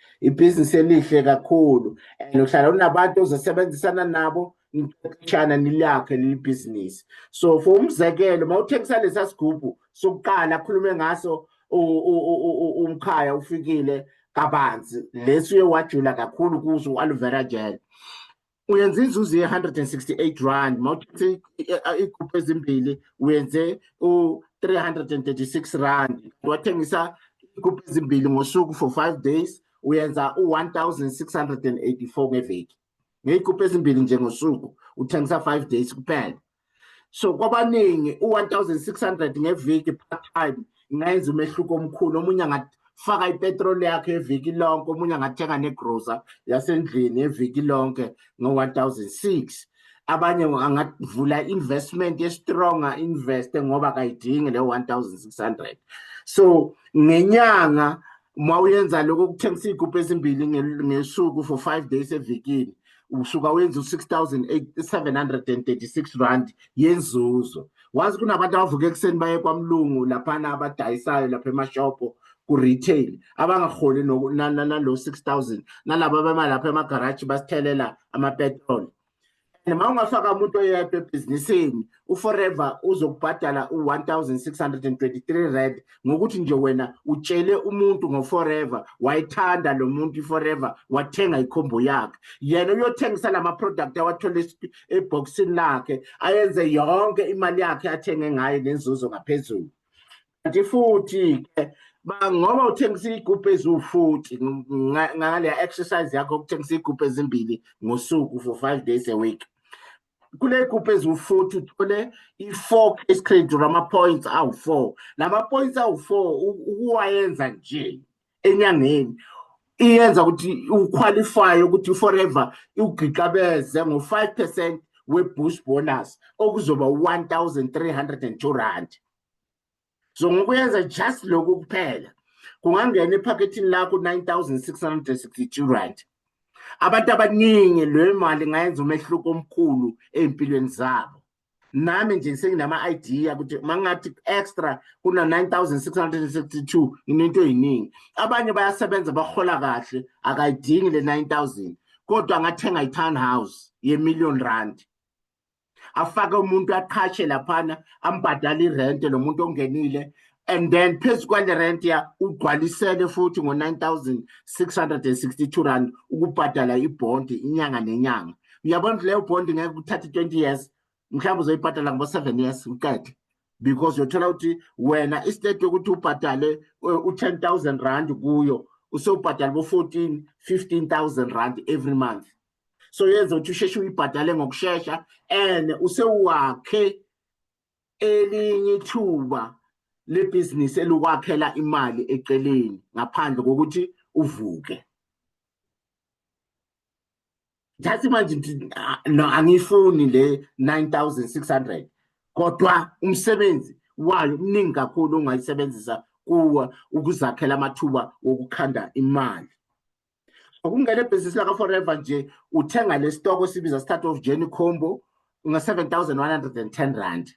elihle kakhulu, and uhlala unabantu ozosebenzisana nabo nixexeshana nilakhe leli bhizinisi. So for umzekelo mawuthengisa lesa sigubhu sokuqala akhulume ngaso uMkhaya ufikile kabanzi, lesi uye wajula kakhulu kuzo u-aloe vera gel, uyenze inzuzo ye-168 rand. Mawuthathe igubhu ezimbili uyenze u-336 rand. Wathengisa igubhu ezimbili ngosuku for 5 days uyenza u-1684 ngeveki. Ngeyigubhu ezimbili nje ngosuku uthengisa 5 days kuphela. So kwabaningi u-1600 ngeviki part time ingayenza umehluko omkhulu. Omunye angafaka ipetroli yakhe eviki lonke, omunye angathenga negrosa yasendlini eviki lonke ngo-1006. Abanye angavula investment ye-stronger invest ngoba kayidingi leyo 1600. So ngenyanga mawuyenza lokho kuthengisa igubhu ezimbili ngesuku for 5 days evikini, usuka wenza u-6,736 rand yenzuzo. Wazi kunabantu abavuka ekuseni baye kwamlungu laphana abadayisayo lapha emashopo ku-retail abangaholi nalo 6,000, nalabo bema lapha emagaraji basithelela amapetroli. Uma ungafaka umuntu oyedwa ebhizinisini, uForever uzokubhadala u-1,623 rand ngokuthi nje wena utshele umuntu ngoForever, wayithanda lo muntu iForever, wathenga ikhombo yakhe, yena uyothengisa lama-product awathole ebhokisini lakhe, ayenze yonke imali yakhe athenge ngayo nenzuzo ngaphezulu. Kanti futhi-ke ngoba uthengisa igubhu eziwu-40 ngaleya exercise yakho ukuthengisa igubhu ezimbili ngosuku for 5 days a week, kule gubhu eziwu-40 uthole i-4 case credit or ama-points awu-4. Lama-points awu-4 ukuwayenza nje enyangeni iyenza ukuthi uqualify ukuthi iForever ugiqabeze ngo-5% we-boost bonus okuzoba 1,302 rand. So ngokuyenza just lokhu kuphela kungangena ephakethini lakho 9,662 rand. Abantu abaningi le mali ngayenza umehluko omkhulu empilweni zabo. Nami nje senginama-idea ukuthi mangathi extra kuna 9,662 inento eyiningi. Abanye bayasebenza bahola kahle akayidingi le 9,000 kodwa angathenga i-townhouse ye-1,000,000 rand, afake umuntu aqhashe laphana ambhadala irente lo muntu ongenile, and then phezu kwale rent ya ugcwalisele futhi ngo-9,662 rand ukubhadala ibhondi inyanga nenyanga. Uyabona leyo bhondi ngeke uthathe 20 years, mhlawumbe uzoyibhadala ngo-7 years uqede, because uyothola ukuthi wena instead yokuthi ubhadale u-10,000 rand kuyo usewubhadala bo-14,000-15,000 rand every month. So yenza ukuthi usheshe uyibhadale ngokushesha and usewakhe elinye ithuba lebhizinisi elukwakhela imali eceleni ngaphandle kokuthi uvuke. Thathi manje no angifuni le 9,600 kodwa umsebenzi wayo mningi kakhulu ongayisebenzisa kuwa ukuzakhela amathuba wokukhanda imali. Ukungena ebhizinisi laka Forever nje uthenga le stock esibiza start of journey combo nga-7,110 rand.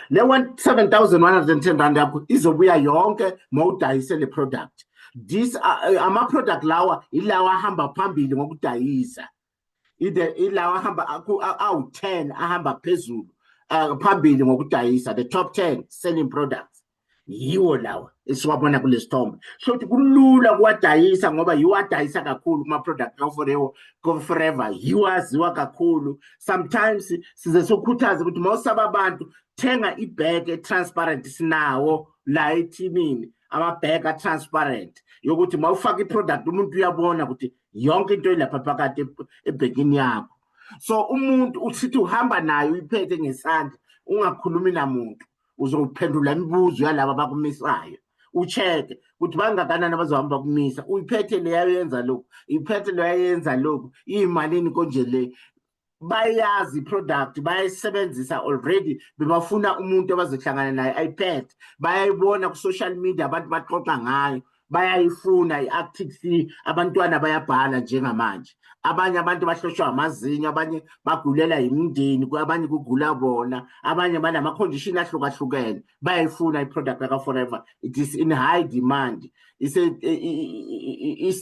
Le 7,110 rand yakho izobuya yonke mawudayise le product. This ama-product lawa ilawa ahamba phambili ngokudayisa, ilawa ahamba awu-10 ahamba phezulu phambili ngokudayisa, the top 10 selling products yiwo lawa esiwabona kulesithombe. So ukuthi kulula kuwadayisa ngoba yiwadayisa kakhulu kuma-product ka-Forever, yiwaziwa kakhulu. Sometimes size sokhuthaza ukuthi mawusaba abantu thenga ibhege e-transparent, sinawo la ethimini amabhege a-transparent yokuthi mawufaka i-product umuntu uyabona ukuthi yonke into ilapha phakathi ebhekini yakho. So umuntu usithi uhamba nayo uyiphethe ngesandla, ungakhulumi namuntu, uzophendula imibuzo yalaba abakumisayo, ucheke ukuthi bangakanani abazohamba bakumisa, uyiphethe leyo yenza lokhu, iphethe leyo yenza lokhu, iyimalini konje le. Bayazi product, bayayisebenzisa already, bebafuna umuntu abazohlangana naye ayiphethe, bayayibona ku social media abantu baxoxa ngayo, bayayifuna i-article, abantwana bayabhala njengamanje. Abanye abantu bahloshwa amazinyo, abanye bagulela imindeni, abanye kugula bona, abanye banama-condition ahlukahlukene, bayayifuna i-product ka-Forever. It is in high demand.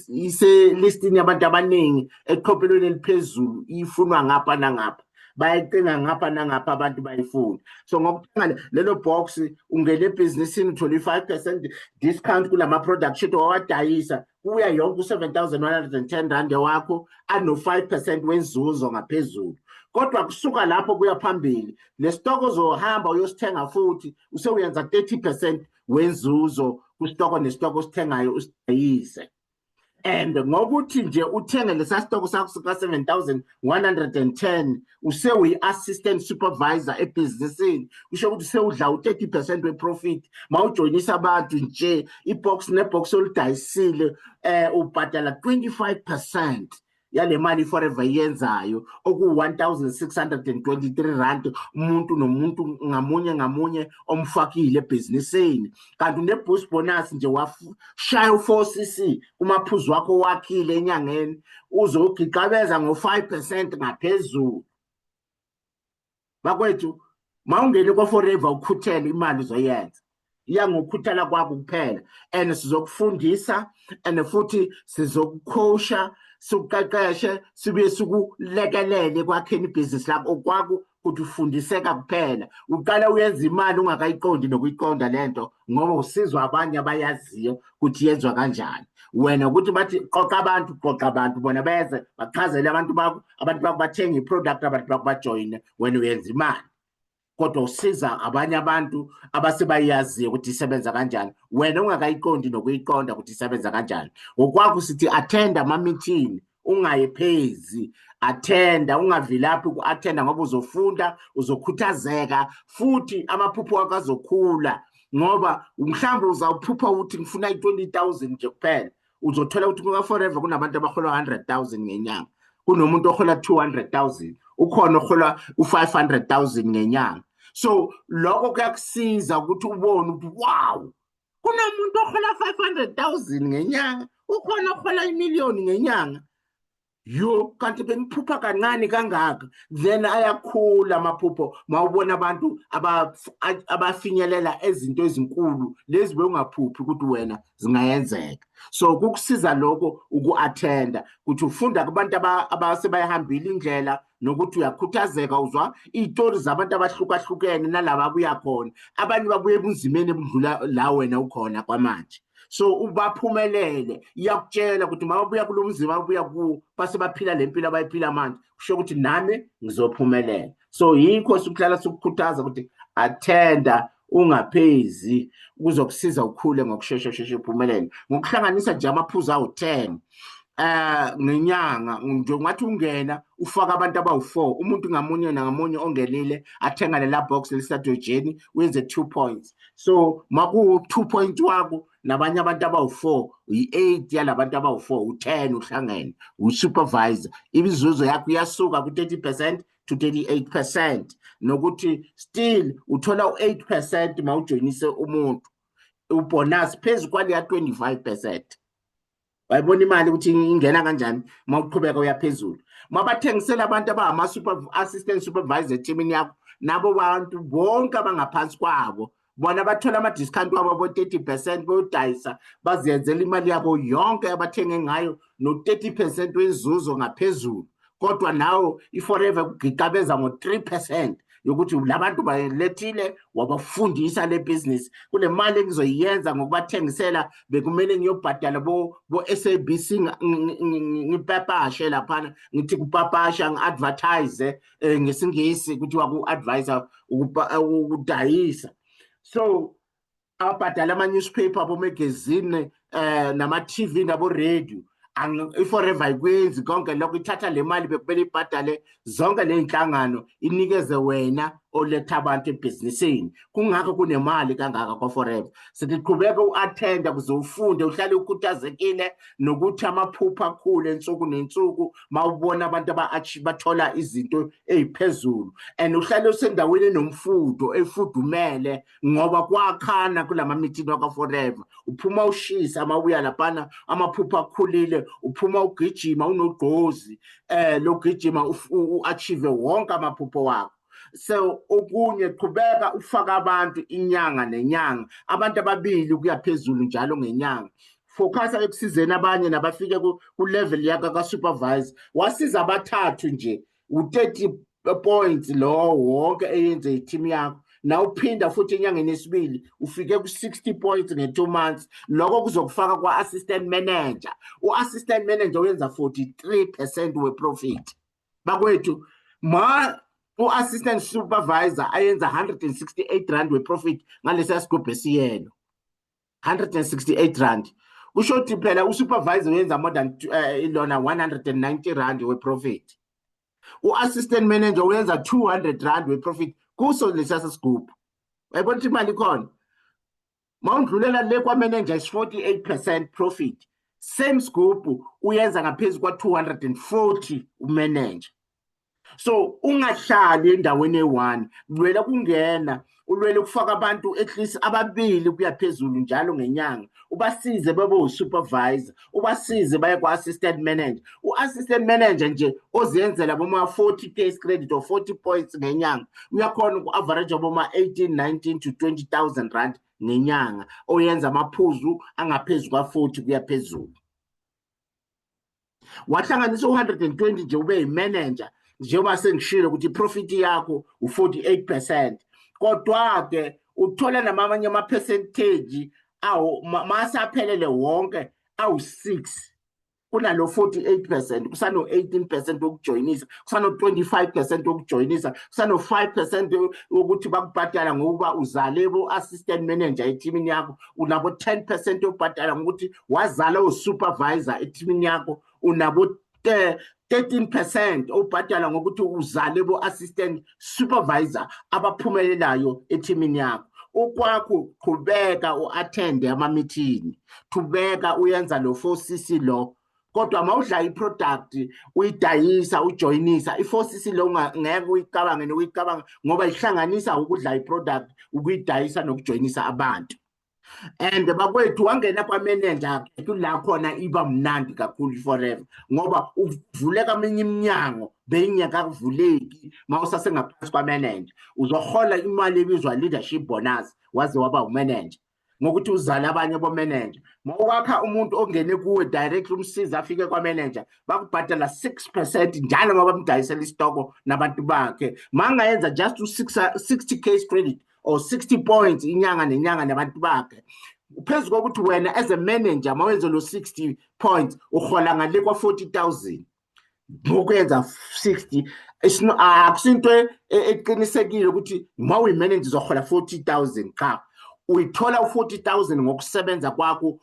Ise-listini yabantu abaningi eqophelweni eliphezulu, ifunwa ngapha nangapha, bayayicinga ngapha nangapha, abantu bayifuna. So ngokuthenga lelo box ungene ebhizinisini uthole i-5% discount kulama-product sheet owadayisa, kuya yonke u-7,110 wakho ano-5% wenzuzo ngaphezulu. Kodwa kusuka lapho kuya phambili, nesitoko uzohamba uyosithenga futhi usewuyenza 30% wenzuzo kusitoko nesitoko osithengayo usidayise. And ngokuthi nje uthenge lesa sitoko sakho sika-7,110 usewuyi-assistant supervisor ebhizinisini, kusho ukuthi sewudla u-30% weprofit. Mawujoyinisa abantu nje ibox nebox oludayisile ubhadala 25% yale mali Forever yenzayo, oku-1,623 rand umuntu nomuntu ngamunye omfakile ebhizinisini. Kanti ne-boost bonus nje washaya u-4cc kumaphuzu wakho wakhile enyangeni, uzogigabeza ngo-5% ngaphezulu. Bakwethu, mawungene kwa-Forever ukhuthele imali uzoyenza, iya ngokukhuthala kwakho kuphela. And sizokufundisa and futhi sizokukhosha, sikuqeqeshe, sibuye sikulekelele kwakheni ibhizinisi lakho okwakho ukuthi ufundiseka kuphela. Uqala uyenza imali ungakayiqondi nokuyiqonda lento ngoba usizwa abanye abayaziyo ukuthi yenzwa kanjani. Wena ukuthi bathi qoqa abantu, bona beze bachazele abantu bakho bathenga i-product, abantu bakho bajoyine, wena uyenza imali. Kodwa usiza abanye abantu abasebayaziyo ukuthi isebenza kanjani, wena ungakayiqondi nokuyiqonda ukuthi isebenza kanjani. Ngokwakho sithi attend ama-meeting, ungayiphezi, attenda, ungavilaphi ku-attenda ngoba uzofunda, uzokhuthazeka, futhi amaphupho wakho azokhula. Ngoba mhlawumbe uzawuphupha ukuthi ngifuna i-20,000 nje kuphela, uzothola ukuthi kuka-Forever kunabantu abahola 100,000 ngenyanga, kunomuntu ohola 200,000, ukhona ohola u-500,000 ngenyanga. So lokho kuyakusiza ukuthi ubone ukuthi wow, kunomuntu ohola 500,000 ngenyanga, ukhona ohola 1,000,000 ngenyanga. Yo, kanti bengiphupha kancane kangaka. Then ayakhula amaphupho mawubona abantu abafinyelela ezinto ezinkulu lezi bewungaphuphi ukuthi wena zingayenzeka. So kukusiza lokho uku-attenda ukuthi ufunda kubantu abasebayihambile indlela, nokuthi uyakhuthazeka, uzwa iy'tori zabantu abahlukahlukene nalaba abuya khona. Abanye babuye ebunzimeni ebudlula la wena ukhona kwamanje. So ubaphumelele, iyakutshela ukuthi mababuya kulo mzima babuya kuwo base baphila le mpilo abayiphila manje, kusho ukuthi nami ngizophumelela. So yikho sikuhlala sikukhuthaza ukuthi attenda, ungaphezi, kuzokusiza ukhule ngokushesha uphumelele. Ngokuhlanganisa nje amaphuzu awu-10 ngenyanga, njengathi ungena ufaka abantu abawu-4, umuntu ngamunye nangamunye ongenile athenga lela box lesadojeni wenze 2 points. So maku-2 point wakho nabanye abantu abawu-4, yi-8 yalabantu abawu-4, u-10 uhlangene, usupervisor, imizuzo yakho iyasuka ku-30% to 38%, nokuthi still uthola u-8% mawujoyinise umuntu, ubonus phezu kwaleya 25%. Wayibona imali ukuthi ingena kanjani mawuqhubeka uyaphezulu. Mabathengisela abantu abama-assistant supervisor etimini yakho, nabo bantu bonke abangaphansi kwabo, bona bathola ama-discount wabo bo-30% bodayisa, baziyenzela imali yabo yonke abathenge ngayo, no-30% wenzuzo ngaphezulu. Kodwa nawo i-Forever kugigabeza ngo-3% yokuthi labantu balethile wabafundisa le business kule mali engizoyenza ngokubathengisela bekumele ngiyobhadala bo SABC ngipapashe lapha ngithi kupapasha ngiadvertise ngesingisi kuthiwa ku-advisor ukudayisa. So abhadala ama-newspaper abo-magazine nama-TV nabo-radio iForever ayikwenzi konke lokho, ithatha le mali bekumele ibhadale zonke ley'nhlangano inikeze wena oletha abantu ebhizinisini. Kungakho kunemali kangaka kwaForever. Siqhubeka u-attenda kuze ufunde uhlale ukhuthazekile nokuthi amaphupho akhulu ensuku nensuku mawubona abantu bathola izinto eziphezulu, and uhlale usendaweni enomfudo efudumele ngoba kwakhana kulama meeting wakwaForever. Uphuma ushisa mawuya laphana amaphupho akhulile, uphuma ugijima unogqozi logijima u-achieve wonke amaphupho wakho. So okunye qhubeka ufaka abantu inyanga nenyanga, abantu ababili kuya phezulu njalo ngenyanga. Focusa ekusizeni abanye nabafike ku level yakho ka supervisor. Wasiza abathathu nje u30 points lo wonke eyenze i-team yakho. Na uphinda futhi enyangeni yesibili ufike ku60 points nge2 months. Lokho kuzokufaka kwa assistant manager. U-assistant manager uyenza 43% we-profit. Bakwethu u-assistant supervisor ayenza 168 rand we-profit ngalesa sigubhu esiyelo, 168 rand. Kusho ukuthi phela usupervisor uyenza more than ilona 190 rand we-profit. U-assistant manager uyenza 200 rand we-profit kuso lesa sigubhu. Uyabona ukuthi imali ikhona. Mawundlulela le kwa-manager is 48% profit. Same sigubhu uyenza ngaphezu kwa-240 umanager. So ungahlali endaweni e1, lwela kungena, ulwele ukufaka abantu at least ababili kuya phezulu njalo ngenyanga, ubasize bebe usupervisor, ubasize baye kwa-assistant manager. U-assistant manager nje oziyenzela boma 40 case credit or 40 points ngenyanga uyakhona ku-average boma 18, 19 to 20,000 rand ngenyanga, oyenza amaphuzu angaphezu kwa-40 kuya phezulu. Wahlanganisa 120 nje ube yi-manager njengoba sengishilo ukuthi iprofit yakho u48%, kodwa ke uthola namanye ama-percentage awu masaphelele wonke awu6 kunalo 48%, kusano 18% wokujoyinisa, kusano 25% wokujoyinisa, kusano 5% ukuthi bakubhadala ngokuba uzale bo-assistant manager eteamini yakho, unabo 10% yokubhadala ngokuthi wazala usupervisor eteamini yakho, unabo 13% obhadala ngokuthi uzale bo-assistant supervisor abaphumelelayo eteamini yakho. Ukwakho qhubeka u-attende ama-meeting, qhubeka uyenza lo 4cc lo, kodwa mawudla i-product uyidayisa ujoyinisa i4cc lo ngeke uyicabange nokuyicabanga ngoba ihlanganisa ukudla i-product, ukuyidayisa nokujoyinisa abantu. And bakwethu wangena kwa-manager la khona iba mnandi kakhulu iForever ngoba uvuleka eminye iminyango beyingekavuleki mawusasengaphansi kwa-manager. Uzohola imali ebizwa leadership bonus waze waba umanager ngokuthi uzale abanye bomanager. Mawukwakha umuntu ongene kuwe direct umsiza afike kwa-manager bakubhadala 6% njalo ngoba bamdayisela isitoko nabantu bakhe. Mangayenza just 60 case credit or 60 points inyanga nenyanga nabantu bakhe, phezu kokuthi wena as a manager mawenze lo 60 points uhola ngale kwa-40,000 ngokuyenza 60. Akusinto eqinisekile ukuthi ma uyimanager uzohola 40,000 cha, uyithola u-40,000 ngokusebenza kwakho,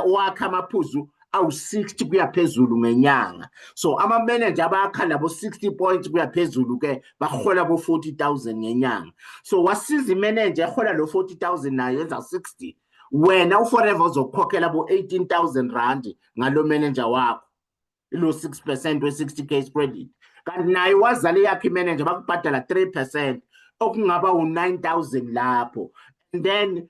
wakha amaphuzu awu-60 kuya phezulu ngenyanga. So ama-manager abakha labo 60 points kuya phezulu ke bahola bo 40,000 ngenyanga. So wasiza imanager ehola lo 40,000 nayo yenza 60, wena uForever uzokhokhela bo 18,000 rand ngalo manager wakho, ilo 6% we-60 case credit. Kanti naye wazale yakhe imanager bakubhadala 3% okungaba u9,000 lapho. And then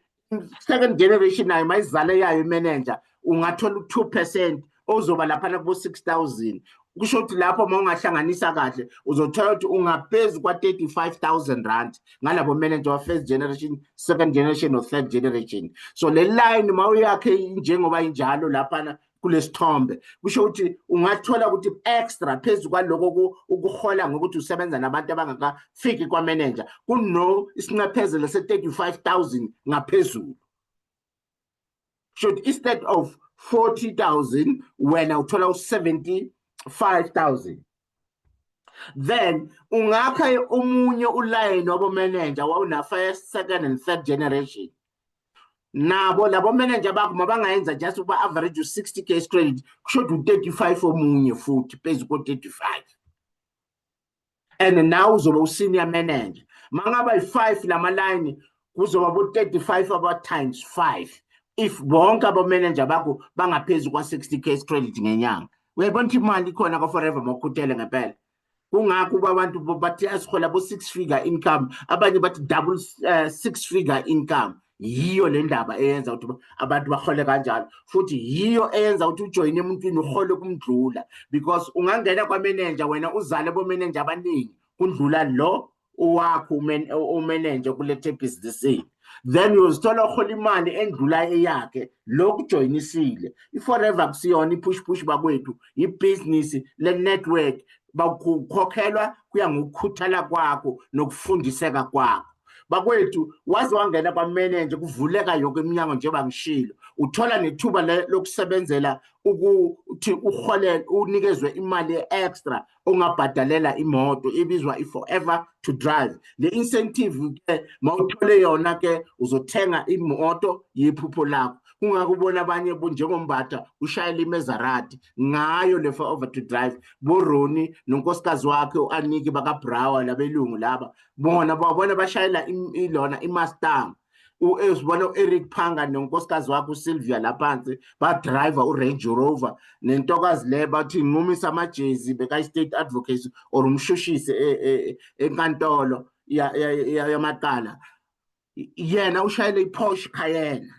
second generation nayo mayizale yayo imanager ungathola u2% ozoba laphana kubo 6,000. Kusho ukuthi lapho mawungahlanganisa kahle uzothola ukuthi ungaphezulu kwa-35,000 rand ngalabo manager wa first generation, second generation or third generation. So le line mawuyakhe njengoba injalo laphana kulesithombe kusho ukuthi ungathola ukuthi extra phezulu kwaloko ukuhola ngokuthi usebenza nabantu abangakafiki kwa-manager kuno isincephezelo se-35,000 ngaphezulu. Should instead of 40,000 wena uthola u-75,000. Then ungakha omunye uline wabo-manager wawuna first, second and third generation. Nabo labo manager bakho mabangayenza just uba average u-60k credit kusho u-35 omunye futhi phezulu ko-35. And now uzoba u-senior manager. Mangaba yi-5 lama-line kuzoba bo-35 about times 5. If bonke abo-manager bakho bangaphezulu kwa-60k credit ngenyanga. Uyayibona ukuthi imali ikhona ka-Forever Mawukhutele ngempela. Kungakho uba abantu bathi asihola bo-6 figure income, abanye bathi double 6 figure income. Yiyo le ndaba eyenza ukuthi abantu bahole kanjalo futhi yiyo eyenza ukuthi ujoyine emuntwini uhole kumdlula, because ungangena kwa-manager wena uzale bo-manager abaningi kundlula lo owakho umanager kulethe ebhizinisini, then uyozithola uhola imali endlula eyakhe lokhu ujoyinisile. I-Forever akusiyona i-push bakwethu, ibhizinisi le-network, bakukhokhelwa kuya ngokukhuthala kwakho nokufundiseka kwakho. Bakwethu waze wangena kwa-manager kuvuleka yonke iminyango njengoba ngishilo, uthola nethuba lokusebenzela ukuthi uhole unikezwe imali extra ongabhadalela imoto ibizwa i-Forever to Drive. Le incentive ke mawuthole yona ke uzothenga imoto yiphupho lakho. Kungakubona abanye njengombatha ushayela iMaserati ngayo le Forever to Drive. Boroni nonkosikazi wakhe uAniki bakaBrawa labelungu laba bona babona bashayela ilona iMustang. Usibona uEric Phanga nonkosikazi wakhe uSylvia laphansi ba-driver uRange Rover nentokazi le bathi nqumisa amajezi beka-state advocacy or umshushisi enkantolo yamaqala, yena ushayela iPorsche Cayenne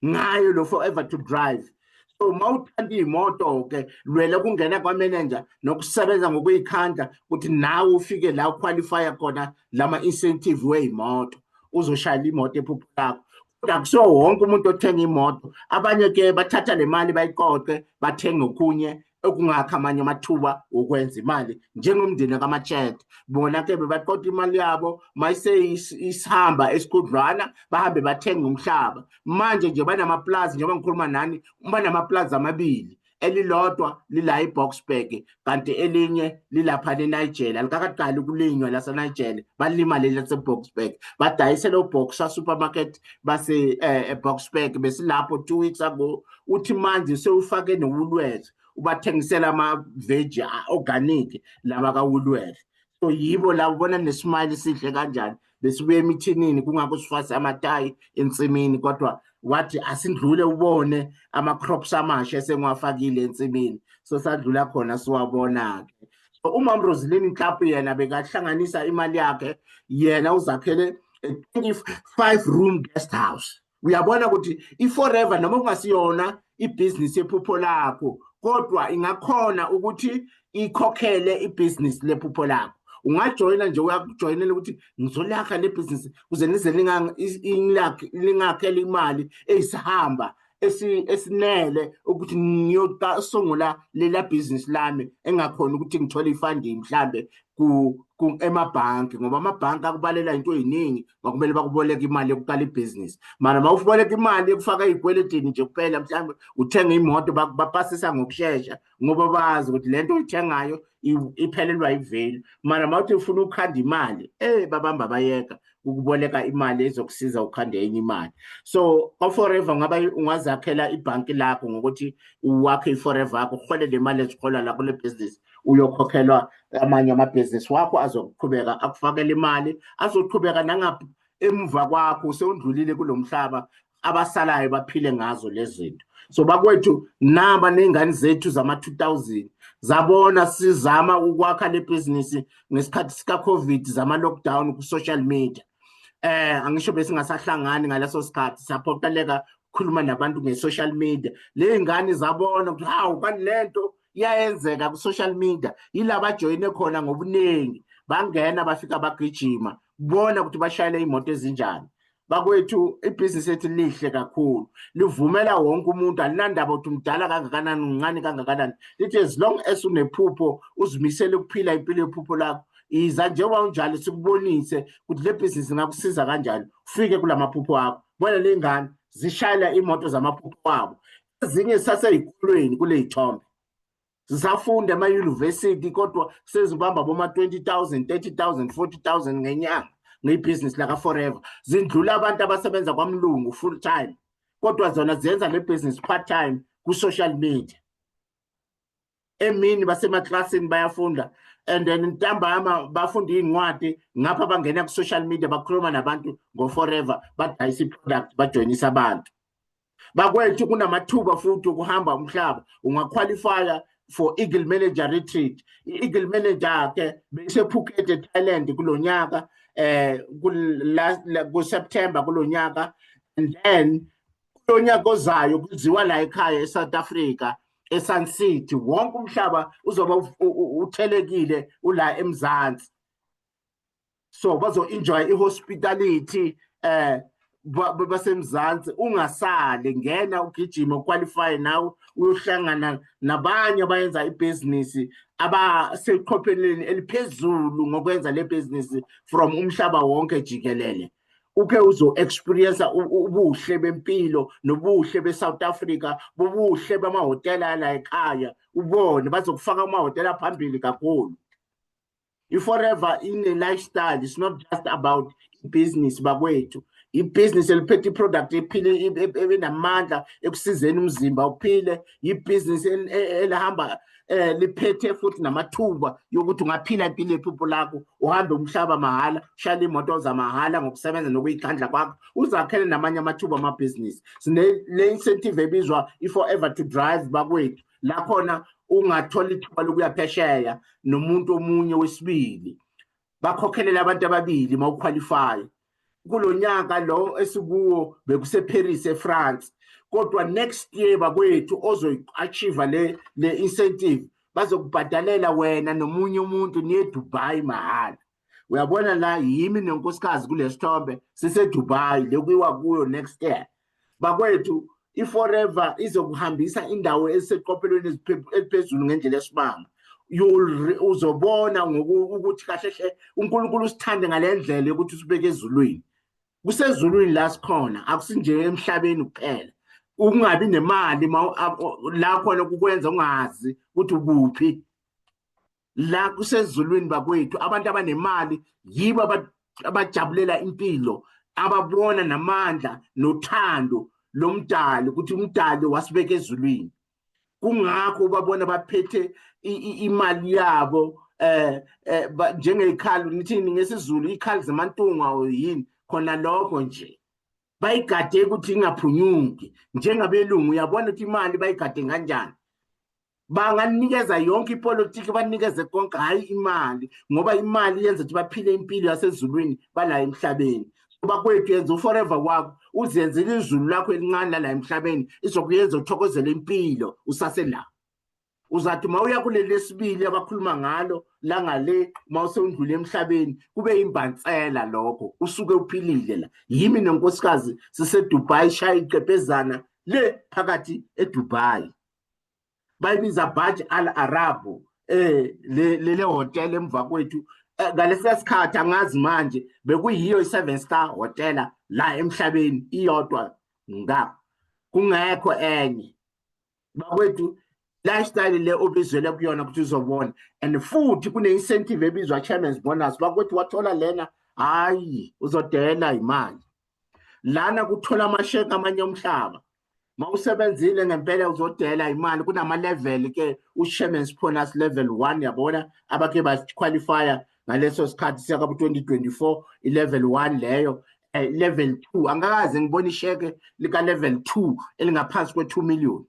ngayo lo Forever to Drive. So mawuthanda imoto ke lwela kungena kwa-manager nokusebenza ngokuyikhandla ukuthi nawe ufike la uqualifya khona lama incentive weyimoto uzoshayela imoto ephupho lakho. Kodwa kuso wonke umuntu othenga imoto, abanye ke bathatha le mali bayiqoqe bathenga okunye okungakho amanye amathuba okwenza imali njengomndeni kaMachethe. Bona ke bebaqoqa imali yabo mayise isihamba esikhudlwana bahambe bathenga umhlaba. Manje nje banamaplazi njengoba ngikhuluma nani, banamaplazi amabili, elilodwa lila eBoksburg kanti elinye lilapha eNigeria. Alikaqali ukulinywa laseNigeria, balima leli laseBoksburg. Badayisela uBoxer supermarket base eBoksburg besilapho 2 weeks ago. Uthi manje sewufake noWoolworths ubathengisela ama-veg organic laba kaWoolworths. So yibo labo bona nesimile sihle kanjani besibuye emithinini kungakho sifase amatayi ensimini, kodwa wathi asindlule ubone ama-crops amasha esengwafakile ensimini. So sadlula khona siwabona-ke. So uMam Roselyn Nhlapo yena bekahlanganisa imali yakhe, yena uzakhele a 25-room guest house. Uyabona ukuthi i-Forever noma kungasiyona ibhizinisi ephupho lakho, kodwa ingakhona ukuthi ikhokhele ibhizinisi lephupho lakho. Ungajoyina nje uyakujoyinela ukuthi ngizolakha le business kuze nize lingakhele imali eyisihamba esinele ukuthi ngiyosungula lela business lami engakhona ukuthi ngithole ifunding mhlambe emabhanki, ngoba amabhanki akubalela into eziningi ngokumele bakuboleka imali yokuqala ibhizinisi. Mara mawuboleka imali yokufaka izikweletini nje kuphela, mhlambe uthenga imoto bapasisa ngokusheshsha ngoba bazi ukuthi lento oyithengayo iphelelwa iveli. Mara mawuthi ufuna ukukhanda imali babamba bayeka ukuboleka imali ezokusiza ukhanda enye imali. So ka-Forever ungazakhela ibhanki lakho ngokuthi uwakhe i-Forever yakho, uhole le mali ezihola la kule business, uyokhokhelwa amanye amabhizinisi wakho azoqhubeka akufakele imali, azoqhubeka nangapha emuva kwakho sewundlulile kulo mhlaba, abasalayo baphile ngazo lezi zinto. So bakwethu naba ney'ngane zethu zama-2000 zabona sizama ukwakha le bhizinisi ngesikhathi sika-COVID zama-lockdown ku-social media. Angisho besingasahlangani ngaleso sikhathi, saphoqeleka ukukhuluma nabantu nge-social media. Le ngane zabona ukuthi hawu kanti lento iyayenzeka ku-social media, yila bajoyine khona ngobuningi, bangena bafika bagijima bona ukuthi bashayele iy'moto ezinjani. bakwethu ibhizinisi ethu lihle kakhulu, livumela wonke umuntu, alinandaba ukuthi umdala kangakanani uncane kangakanani. Lithi as long as unephupho uzimisele ukuphila impilo yephupho lakho, iza njengoba unjalo sikubonise ukuthi le bhizinisi ngakusiza kanjani ufike kulamaphupho akho. Bona lengane zishayela imoto zamaphupho wabo, ezinye zisaseyikolweni kule ithombe, zisafunda ema-university kodwa sezibamba boma 20,000, 30,000, 40,000 ngenyanga ngeyibhizinisi laka Forever. Zindlula abantu abasebenza kwamlungu full time, kodwa zona zenza le business part time ku-social media. Emini basemaklasini bayafunda, and then ntambama bafunda iy'ncwadi, ngapha bangena ku-social media bakhuluma nabantu ngo-Forever, badayisa i-product, bajoyinisa abantu. Bakwethu kunamathuba futhi ukuhamba umhlaba, ungaqualifya for Eagle Manager Retreat. I-Eagle Manager ke beyisePhuket eThailand kulonyaka ku-September kulonyaka, and then kulonyaka ozayo kuziwa la ekhaya eSouth Africa eSun City. Wonke umhlaba uzoba uthelekile ula eMzansi, so bazo-enjoy i-hospitality basemzansi. Ungasali, ngena ugijima uqualify nawe uyohlangana nabanye abayenza ibhizinisi abaseqopheleni eliphezulu ngokwenza le bhizinisi from umhlaba wonke jikelele. Uke uzo-experience ubuhle bempilo nobuhle be-South Africa, bubuhle bamahhotela la ekhaya, ubone bazokufaka amahhotela phambili kakhulu. I-Forever in a lifestyle, it's not just about business bakwethu. Ibhizinisi eliphethe iproduct ebenamandla ekusizeni umzimba uphile, ibhizinisi elihamba liphethe futhi namathuba yokuthi ungaphila impilo yephupho lakho, uhambe umhlaba mahhala, ushayele imoto zamahala ngokusebenza nokuyikhandla kwakho, uzakhele namanye amathuba amabhizinisi. Sine incentive ebizwa i-Forever to Drive bakwethu, la khona ungathola ithuba lokuya phesheya nomuntu omunye wesibili, bakhokhelela abantu ababili mawuqualify. Kulonyaka lo esikuwo bekuseParis eFrance, kodwa next year bakwethu ozoyi-achieve le incentive bazokubhadalela wena nomunye umuntu niye Dubai mahhala. Uyabona la yimi nenkosikazi kulesithombe siseDubai lekuyiwa kuyo next year. Bakwethu i-Forever izokuhambisa indawo eziseqophelweni eliphezulu ngendlela esimanga. Uzobona ukuthi kahle hle uNkulunkulu usithande ngale ndlela yokuthi usibeke ezulwini. Kusezulwini la sikhona, akusinje emhlabeni kuphela. Ukungabi nemali la khona kukwenza ungazi ukuthi ukuphi. La kusezulwini bakwethu, abantu abanemali yibo abajabulela impilo, ababona namandla nothando lomdali ukuthi umdali wasibeka ezulwini. Kungakho babona baphethe imali yabo njengey'khali, nithini ngesizulu, iy'khali zemantunga yini, khona lokho nje bayigade ukuthi ingaphunyuki. Njengabelungu uyabona ukuthi imali bayigade kanjani. Banganikeza yonke ipolitiki, banikeze konke, hhayi imali, ngoba imali yenza ukuthi baphile impilo yasezulwini bala emhlabeni. Bakwethu yenza u-Forever wakho, uzenzele izulu lakho elincane la emhlabeni, izokuyenza uthokozele impilo usasela. Uzathi mawuya kuleli lesibili abakhuluma ngalo la ngale mawusewundlule emhlabeni, kube imbantsela lokho, usuke uphilile la. Yimi nenkosikazi siseDubai, shaya iqepezana le phakathi eDubai, bayibiza Burj Al Arab, lele hotel emva kwethu. Ngalesiya sikhathi angazi manje bekuyiyo i-7-star hotela la emhlabeni iyodwa nga kungekho enye. Bakwethu lifestyle le obizwele kuyona ukuthi uzobona, and futhi kune-incentive ebizwa chairman's bonus. Bakwethu wathola lena, hayi uzodela imali lana, kuthola amasheke amanye omhlaba. Mawusebenzile ngempela uzodela imali. Kunama-level ke, u-chairman's bonus level 1 yabona abake baqualifya ngaleso sikhathi siyaka 2024, i-level 1 leyo. Level 2 angakaze ngibona isheke lika level 2 elingaphansi kwe-2 million.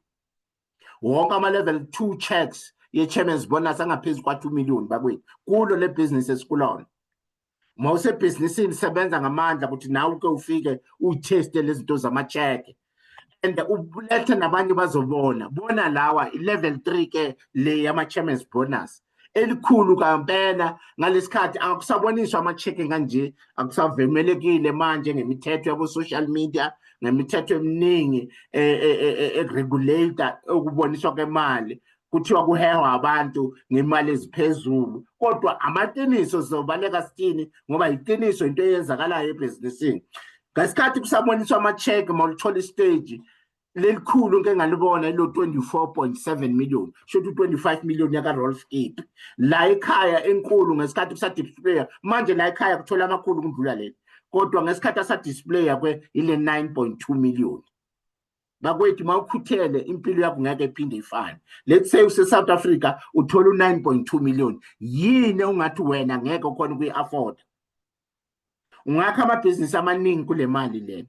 Wonke ama-level 2 checks ye-chairman's bonus angaphezu kwa-2 million bakwethu kulo le business esikulona. Mawusebhizinisini sebenza ngamandla ukuthi nawe uke ufike uyitheste lezi zinto zamacheke, and ulethe nabanye bazobona. Bona lawa i-level 3 ke le yama-chairman's bonus elikhulu kampela ngalesikhathi akusaboniswa ama-check kanje, akusavumelekile manje ngemithetho yabo social media, ngemithetho eminingi regulate ukuboniswa kwemali, kuthiwa kuhehwa abantu ngemali eziphezulu. Kodwa amaqiniso sizobaleka sithini ngoba iqiniso into eyenzakalayo ebhizinisini. Ngesikhathi kusaboniswa ama-check mawulithola istage lelikhulu nke ngalibona ilo 24.7 million, shothi 25 million yaka Rolf Skip. La ekhaya enkulu ngesikhathi kusadisplaya, manje la ekhaya kuthola amakhulu kundlula leli. Kodwa ngesikhathi asadisplaya ile 9.2 million. Bakwethu mawukhuthele impilo yakho ngeke iphinde ifane. Let's say use-South Africa uthola u9.2 million. Yini ungathi wena ngeke ukhona ukuyi-afford? Ungakha amabhizinisi amaningi kule mali lena.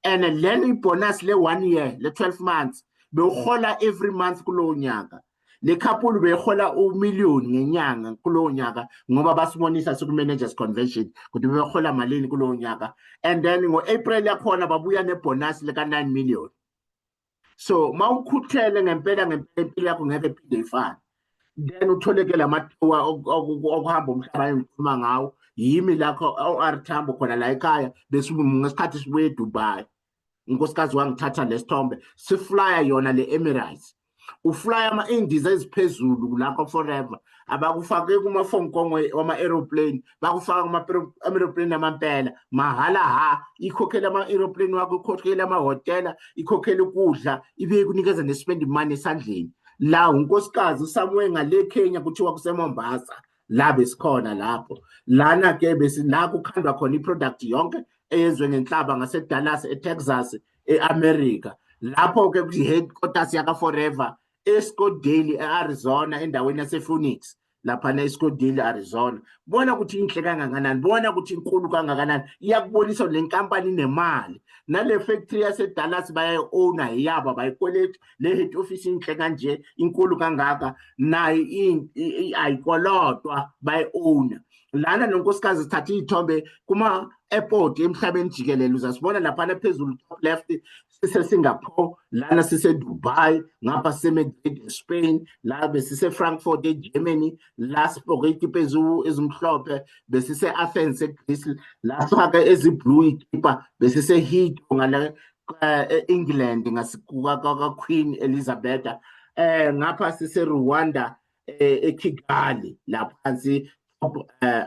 And lena ibonus le 1 year, le 12 months, bewuhola every month kulowo nyaka. Le couple behola u-million ngenyanga kulowo nyaka ngoba basibonisa siku-managers convention ukuthi behola malini kulowo nyaka. And then ngo-April yakhona babuya nebonus leka 9 million. So mawukhuthele ngempela impilo yakho ngeke iphinde ifane. Then utholeke lamathuba okuhamba umhlaba engikhuluma ngawo, yimi lakho o-R Tambo khona la ekhaya ngesikhathi sibuye eDubai. Unkosikazi wangithatha lesithombe siflya yona le Emirates. Uflya ama-indies eziphezulu lakho forever. Abakufake kumafonkongo wama-aeroplane, bakufaka kuma-aeroplane amampela mahala ha. Ikhokhela ama-aeroplane wakho, ikhokhela amahhotela, ikhokhela ukudla, ibe ikunikeza ne-spend money esandleni. La unkosikazi somewhere ngale Kenya kuthiwa kuseMombasa, la besikhona lapho. Lana ke la kukhandwa khona iproduct yonke eyezwe ngenhlaba ngaseDallas eTexas eAmerica. Lapho ke kuyi-headquarters yaka Forever eScottsdale eArizona endaweni yasePhoenix. Lapha eScottsdale Arizona. Bona ukuthi inhle kangakanani, bona ukuthi inkulu kangakanani. Iyakubonisa le nkampani nemali. Nale factory yaseDallas bayayi-owna yabo, bayikolekthi le head office inhle kanje, inkulu kangaka, nayo ayikolotwa bayi-owna. Lana nonkosikazi sithatha iy'thombe kuma-airport emhlabeni jikelele. Uzasibona laphana phezulu top left sise-Singapore, lana sise-Dubai, ngapha sise-Madrid eSpain, la besise-Frankfurt eGermany, la sigqoke ikipa ezimhlophe besise-Athens eGreece, la sifake eziblue ikipa besise-Heathrow ngala e-England ngaseQueen Elizabeth. Ngapha sise-Rwanda eKigali, la phansi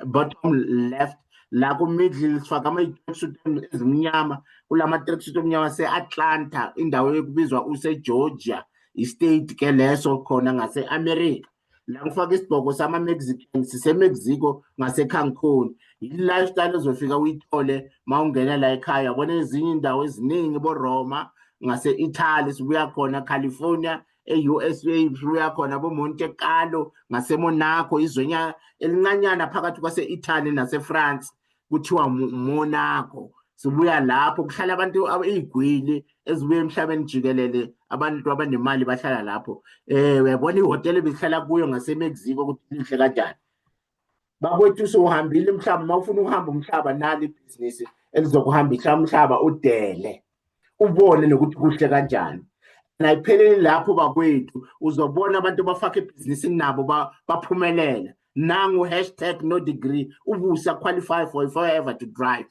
bottom left, la ku-middle sifaka ama-tracksuit ezimnyama, kulama-tracksuit omnyama se-Atlanta, indawo ekubizwa use-Georgia, i-state ke leso khona ngase-America. La ngifaka isigqoko sama-Mexican, sise-Mexico ngase-Cancun. I-lifestyle ezofika uyithole mawungena la ekhaya, bona ezinye indawo eziningi bo-Roma, ngase-Italy sibuya khona, California, e-USA sibuya khona, bo-Monte Carlo, ngase-Monaco, izwenya elincanyana phakathi kwase-Italy nase-France kuthiwa Monaco. Sibuya lapho kuhlala abantu iy'gwili ezibuya emhlabeni jikelele, abantu abanemali bahlala lapho. Uyabona ihhotela behlala kuyo ngase-Mexico ukuthi lihle kanjani. Bakwethu sowuhambile umhlaba, mawufuna ukuhamba umhlaba nalo ibhizinisi elizokuhambisa umhlaba udele, ubone nokuthi kuhle kanjani. Nayiphelele lapho bakwethu uzobona abantu bafaka ebhizinisini nabo baphumelela. Nangu #no-degree ubusa qualify for forever to drive.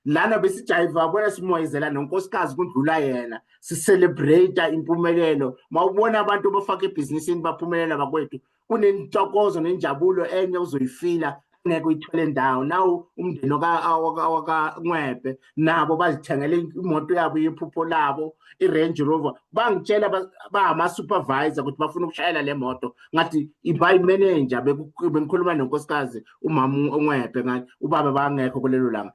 Lana besijayiva bona simoyezela nonkosikazi kundlula yena, sicelebrate impumelelo. Mawubona abantu bafaka ebhizinisini baphumelela bakwethu, kunentokozo nenjabulo enye uzoyifila ngeke uyithole ndawo. Nawu umndeni wakaNcwebe nabo bazithengele imoto yabo yephupho labo, i-Range Rover. Bangitshela bangama-supervisor ukuthi bafuna ukushayela le moto, ngathi iba imanager. Bengikhuluma nonkosikazi umama uNcwebe ngathi ubaba bangekho kulelo langa.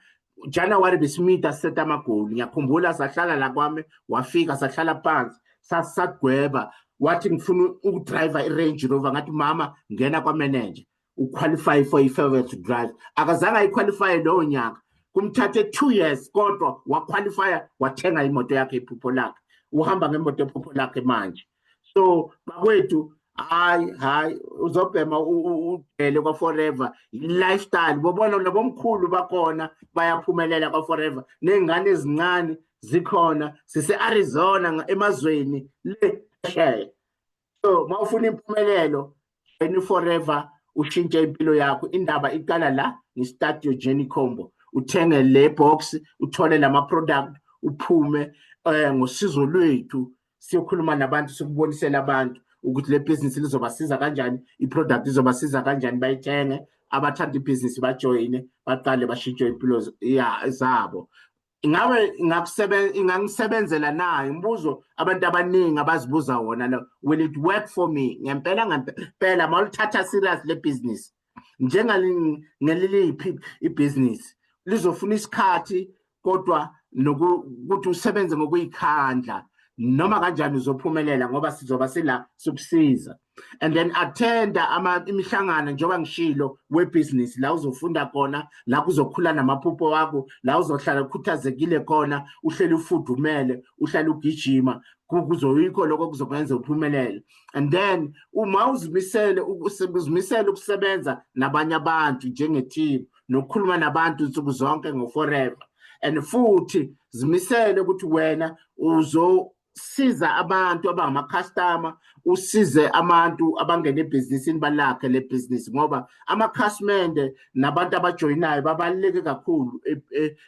January besimita set amagoli, ngiyakhumbula sahlala la kwami, wafika sahlala phansi sagweba, wathi ngifuna ukudriver i-Range Rover. Ngathi mama ngena kwa-manager, uqualify for i-favor to drive. Akazange ayiqualify lowo nyaka, kumthathe 2 years kodwa waqualifya, wathenga imoto yakhe iphupho lakhe, uhamba ngemoto ephupho lakhe manje. So bakwethu hayi uzobhema udele kwa-Forever i-lifestyle. Bobona nabomkhulu bakhona bayaphumelela kwa-Forever, ney'ngane ezincane zikhona, sise-Arizona emazweni le phesheya. So mawufuna impumelelo join i-Forever ushintshe impilo yakho. Indaba iqala la nge-start your journey combo. Uthenge le box, uthole lama product, uphume ngosizo lwethu siyokhuluma nabantu, sokubonisela abantu ukuthi le business lizobasiza kanjani, i-product izobasiza kanjani, bayithenge, abathanda ibhizinisi bajoyine, baqale bashintshe impilo zabo. Ingabe ingangisebenzela nayo umbuzo abantu abaningi abazibuza wona lo, will it work for me? Ngempela mawulithatha serious le business njengaliliphi ibhizinisi lizofuna isikhathi, kodwa nokuthi usebenze ngokuyikhandla noma kanjani uzophumelela ngoba sizoba sila sokusiza. And then attenda imihlangano njengoba ngishilo webusiness la uzofunda khona, la kuzokhula namaphupho wakho, la uzohlala ukhuthazekile khona, uhlele ufudumele, uhlale ugijima, kuzoyikho lokho kuzokwenza uphumelele. And then uma uzimisele ukusebenza nabanye abantu njenge-team, nokukhuluma nabantu insuku zonke ngo-forever, and futhi zimisele ukuthi wena uzosiza abantu abangama-customer, usize abantu abangena ebhizinisini balakhe le business, ngoba amakhasimende nabantu abajoyinayo babaluleke kakhulu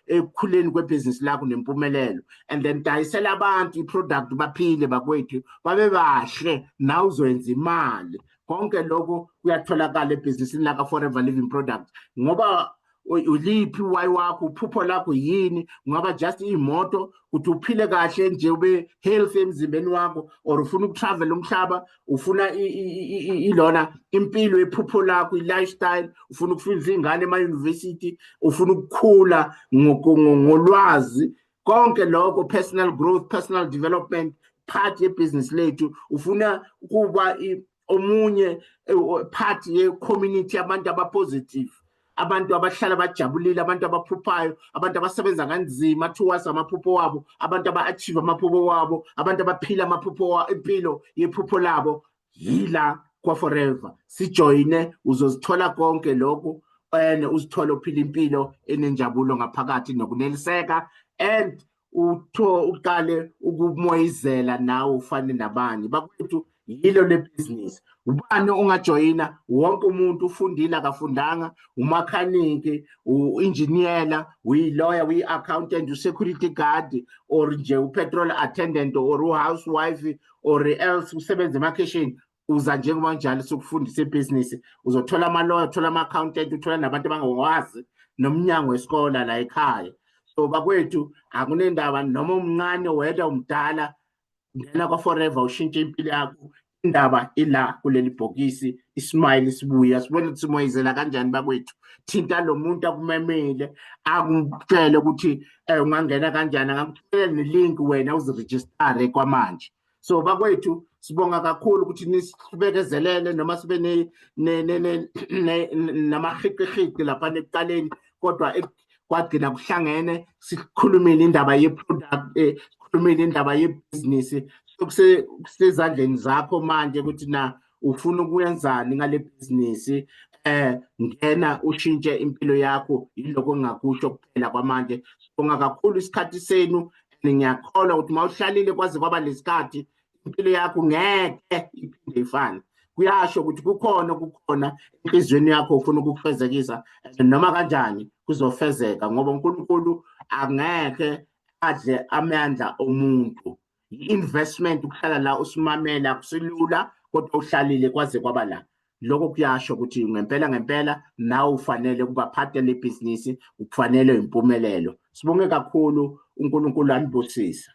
ekukhuleni kwebhizinisi lakho nempumelelo. And then dayisela abantu i-product baphile bakwethu babe bahle, nawe uzoyenza imali. Konke lokho kuyatholakala ebhizinisini laka Forever Living Products, ngoba uliphi why wakho, uphupho lakho yini? Ngoba just imoto ukuthi uphile kahle nje, ube healthy emzimbeni wakho, or ufuna ukutravel umhlaba, ufuna ilona impilo yephupho lakho, i-lifestyle, ufuna ukufundisa ingane ema-university, ufuna ukukhula ngolwazi, konke lokho, personal growth, personal development, part ye-business lethu, ufuna kuba omunye part ye-community, abantu abapositive, abantu abahlala bajabulile, abantu abaphuphayo, abantu abasebenza kanzima towards amaphupho wabo, abantu aba-achieve amaphupho wabo, abantu abaphila impilo yephupho labo. Yila kwa-Forever, sijoyine, uzozithola konke lokho, and uzithole uphila impilo enenjabulo ngaphakathi nokuneliseka, and uqale ukumoyizela nawe ufane nabanye bakwethu. Yilo le business. Ubani ongajoyina? Wonke umuntu, ufundile akafundanga, umakhaniki, u-engineer, uyi-lawyer, uyi-accountant, u-security guard, or nje u-petrol attendant, or u-housewife, or else usebenza emakhishini, uza njengoba njalo sokufundisa ibhizinisi, uzothola ama-lawyer, uthola ama-accountant, uthola nabantu abangawazi nomnyango wesikole la ekhaya. So bakwethu akunendaba noma umncane weda umdala, ngena kwa-Forever ushintshe impilo yakho. Indaba ila kuleli bhokisi, ismile sibuya, sibone ukuthi simoyizela kanjani bakwethu. Thinta lo muntu akumemele, akutshele ukuthi ungangena kanjani, angakutshela ne-link wena uzirejistare kwamanje. So bakwethu sibonga kakhulu ukuthi nisibekezelele noma sibe namahiqi lapha ekuqaleni, kodwa kwagcina kuhlangene sikhulumile indaba ye-product, sikhulumile indaba yebhizinisi. Kusezandleni zakho manje ukuthi na ufuna ukuyenzani ngale bhizinisi. Ngena ushintshe impilo yakho, yiloko engingakusho kuphela kwamanje. Sibonga kakhulu isikhathi senu, ngiyakholwa ukuthi mawuhlalile kwaze kwaba lesikhathi, impilo yakho ngeke iphinde ifane. Kuyasho ukuthi kukhona enhlizweni yakho ufuna ukufezekisa, noma kanjani kuzofezeka, ngoba uNkulunkulu angeke adle amandla omuntu. I-investment ukuhlala la usimamela kusilula, kodwa uhlalile kwaze kwaba la. Lokho kuyasho ukuthi ngempela nawe ufanele ukuba part le business, ukufanele impumelelo. Sibonge kakhulu, uNkulunkulu anibusise.